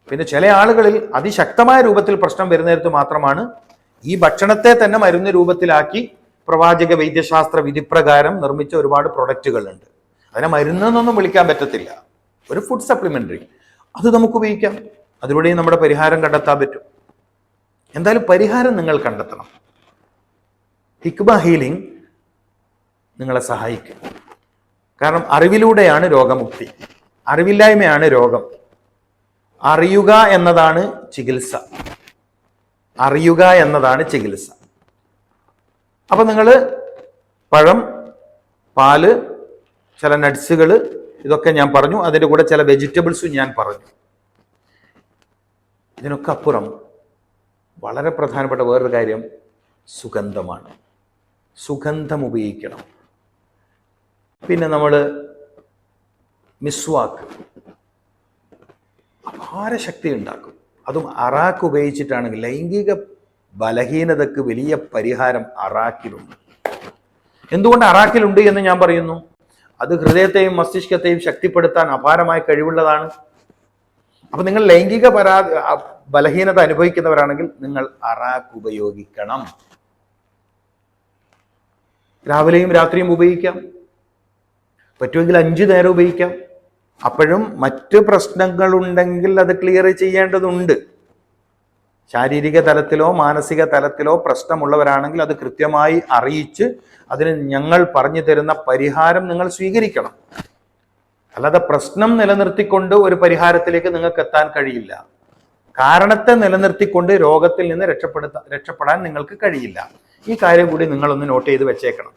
പിന്നെ ചില ആളുകളിൽ അതിശക്തമായ രൂപത്തിൽ പ്രശ്നം വരുന്നിടത്ത് മാത്രമാണ് ഈ ഭക്ഷണത്തെ തന്നെ മരുന്ന് രൂപത്തിലാക്കി പ്രവാചക വൈദ്യശാസ്ത്ര വിധിപ്രകാരം നിർമ്മിച്ച ഒരുപാട് പ്രൊഡക്റ്റുകളുണ്ട്. അതിനെ മരുന്നെന്നൊന്നും വിളിക്കാൻ പറ്റത്തില്ല. ഒരു ഫുഡ് സപ്ലിമെന്ററി, അത് നമുക്ക് ഉപയോഗിക്കാം. അതിലൂടെയും നമ്മുടെ പരിഹാരം കണ്ടെത്താൻ പറ്റും. എന്തായാലും പരിഹാരം നിങ്ങൾ കണ്ടെത്തണം. ഹിക്മ ഹീലിംഗ് നിങ്ങളെ സഹായിക്കും. കാരണം അറിവിലൂടെയാണ് രോഗമുക്തി, അറിവില്ലായ്മയാണ് രോഗം. അറിയുക എന്നതാണ് ചികിത്സ. അറിയുക എന്നതാണ് ചികിത്സ. അപ്പൊ നിങ്ങൾ പഴം, പാല്, ചില നട്സുകൾ, ഇതൊക്കെ ഞാൻ പറഞ്ഞു. അതിൻ്റെ കൂടെ ചില വെജിറ്റബിൾസും ഞാൻ പറഞ്ഞു. ഇതിനൊക്കെ അപ്പുറം വളരെ പ്രധാനപ്പെട്ട വേറൊരു കാര്യം സുഗന്ധമാണ്. സുഗന്ധം ഉപയോഗിക്കണം. പിന്നെ നമ്മൾ മിസ്വാക്ക് അപാര ശക്തി ഉണ്ടാക്കും. അതും അറാക്ക് ഉപയോഗിച്ചിട്ടാണെങ്കിൽ ലൈംഗിക ബലഹീനതക്ക് വലിയ പരിഹാരം അറാക്കിലുണ്ട്. എന്തുകൊണ്ട് അറാക്കിലുണ്ട് എന്ന് ഞാൻ പറയുന്നു? അത് ഹൃദയത്തെയും മസ്തിഷ്കത്തെയും ശക്തിപ്പെടുത്താൻ അപാരമായ കഴിവുള്ളതാണ്. അപ്പൊ നിങ്ങൾ ലൈംഗിക ബലഹീനത അനുഭവിക്കുന്നവരാണെങ്കിൽ നിങ്ങൾ അറാക്ക് ഉപയോഗിക്കണം. രാവിലെയും രാത്രിയും ഉപയോഗിക്കാം. പറ്റുമെങ്കിൽ 5 നേരം ഉപയോഗിക്കാം. അപ്പോഴും മറ്റ് പ്രശ്നങ്ങളുണ്ടെങ്കിൽ അത് ക്ലിയർ ചെയ്യേണ്ടതുണ്ട്. ശാരീരിക തലത്തിലോ മാനസിക തലത്തിലോ പ്രശ്നമുള്ളവരാണെങ്കിൽ അത് കൃത്യമായി അറിയിച്ച് അതിന് ഞങ്ങൾ പറഞ്ഞു തരുന്ന പരിഹാരം നിങ്ങൾ സ്വീകരിക്കണം. അല്ലാതെ പ്രശ്നം നിലനിർത്തിക്കൊണ്ട് ഒരു പരിഹാരത്തിലേക്ക് നിങ്ങൾക്ക് എത്താൻ കഴിയില്ല. കാരണത്തെ നിലനിർത്തിക്കൊണ്ട് രോഗത്തിൽ നിന്ന് രക്ഷപ്പെടാൻ നിങ്ങൾക്ക് കഴിയില്ല. ഈ കാര്യം കൂടി നിങ്ങളൊന്ന് നോട്ട് ചെയ്ത് വെച്ചേക്കണം.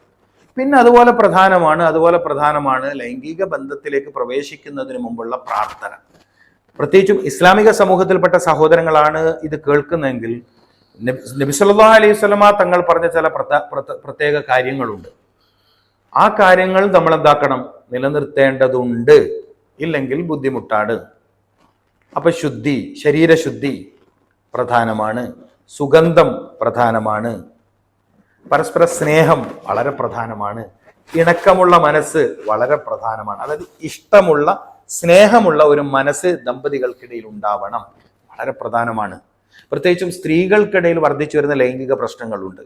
പിന്നെ അതുപോലെ പ്രധാനമാണ് ലൈംഗിക ബന്ധത്തിലേക്ക് പ്രവേശിക്കുന്നതിന് മുമ്പുള്ള പ്രാർത്ഥന. പ്രത്യേകിച്ചും ഇസ്ലാമിക സമൂഹത്തിൽപ്പെട്ട സഹോദരങ്ങളാണ് ഇത് കേൾക്കുന്നതെങ്കിൽ നബി സല്ലല്ലാഹു അലൈഹി വസല്ലമ തങ്ങൾ പറഞ്ഞ ചില പ്രത്യേക കാര്യങ്ങളുണ്ട്. ആ കാര്യങ്ങൾ നമ്മൾ എന്താക്കണം, നിലനിർത്തേണ്ടതുണ്ട്. ഇല്ലെങ്കിൽ ബുദ്ധിമുട്ടാണ്. അപ്പൊ ശുദ്ധി, ശരീരശുദ്ധി പ്രധാനമാണ്. സുഗന്ധം പ്രധാനമാണ്. പരസ്പര സ്നേഹം വളരെ പ്രധാനമാണ്. ഇണക്കമുള്ള മനസ്സ് വളരെ പ്രധാനമാണ്. അതായത് ഇഷ്ടമുള്ള, സ്നേഹമുള്ള ഒരു മനസ്സ് ദമ്പതികൾക്കിടയിൽ ഉണ്ടാവണം. വളരെ പ്രധാനമാണ്. പ്രത്യേകിച്ചും സ്ത്രീകൾക്കിടയിൽ വർദ്ധിച്ചു വരുന്ന ലൈംഗിക പ്രശ്നങ്ങളുണ്ട്.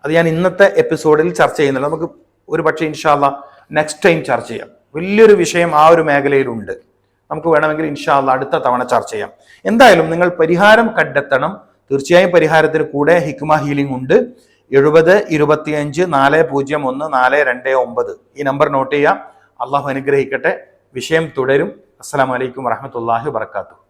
അത് ഞാൻ ഇന്നത്തെ എപ്പിസോഡിൽ ചർച്ച ചെയ്യുന്നില്ല. നമുക്ക് ഒരു പക്ഷേ ഇൻഷാ അല്ലാഹ് നെക്സ്റ്റ് ടൈം ചർച്ച ചെയ്യാം. വലിയൊരു വിഷയം ആ ഒരു മേഖലയിലുണ്ട്. നമുക്ക് വേണമെങ്കിൽ ഇൻഷാ അല്ലാഹ് അടുത്ത തവണ ചർച്ച ചെയ്യാം. എന്തായാലും നിങ്ങൾ പരിഹാരം കണ്ടെത്തണം. തീർച്ചയായും പരിഹാരത്തിന് കൂടെ ഹിക്മ ഹീലിംഗ് ഉണ്ട്. 70 25 401 429 ഈ നമ്പർ നോട്ട് ചെയ്യാം. അള്ളാഹു അനുഗ്രഹിക്കട്ടെ. വിഷയം തുടരും. അസ്സലാമു അലൈക്കും വറഹ്മത്തുള്ളാഹി വബറകാതുഹു.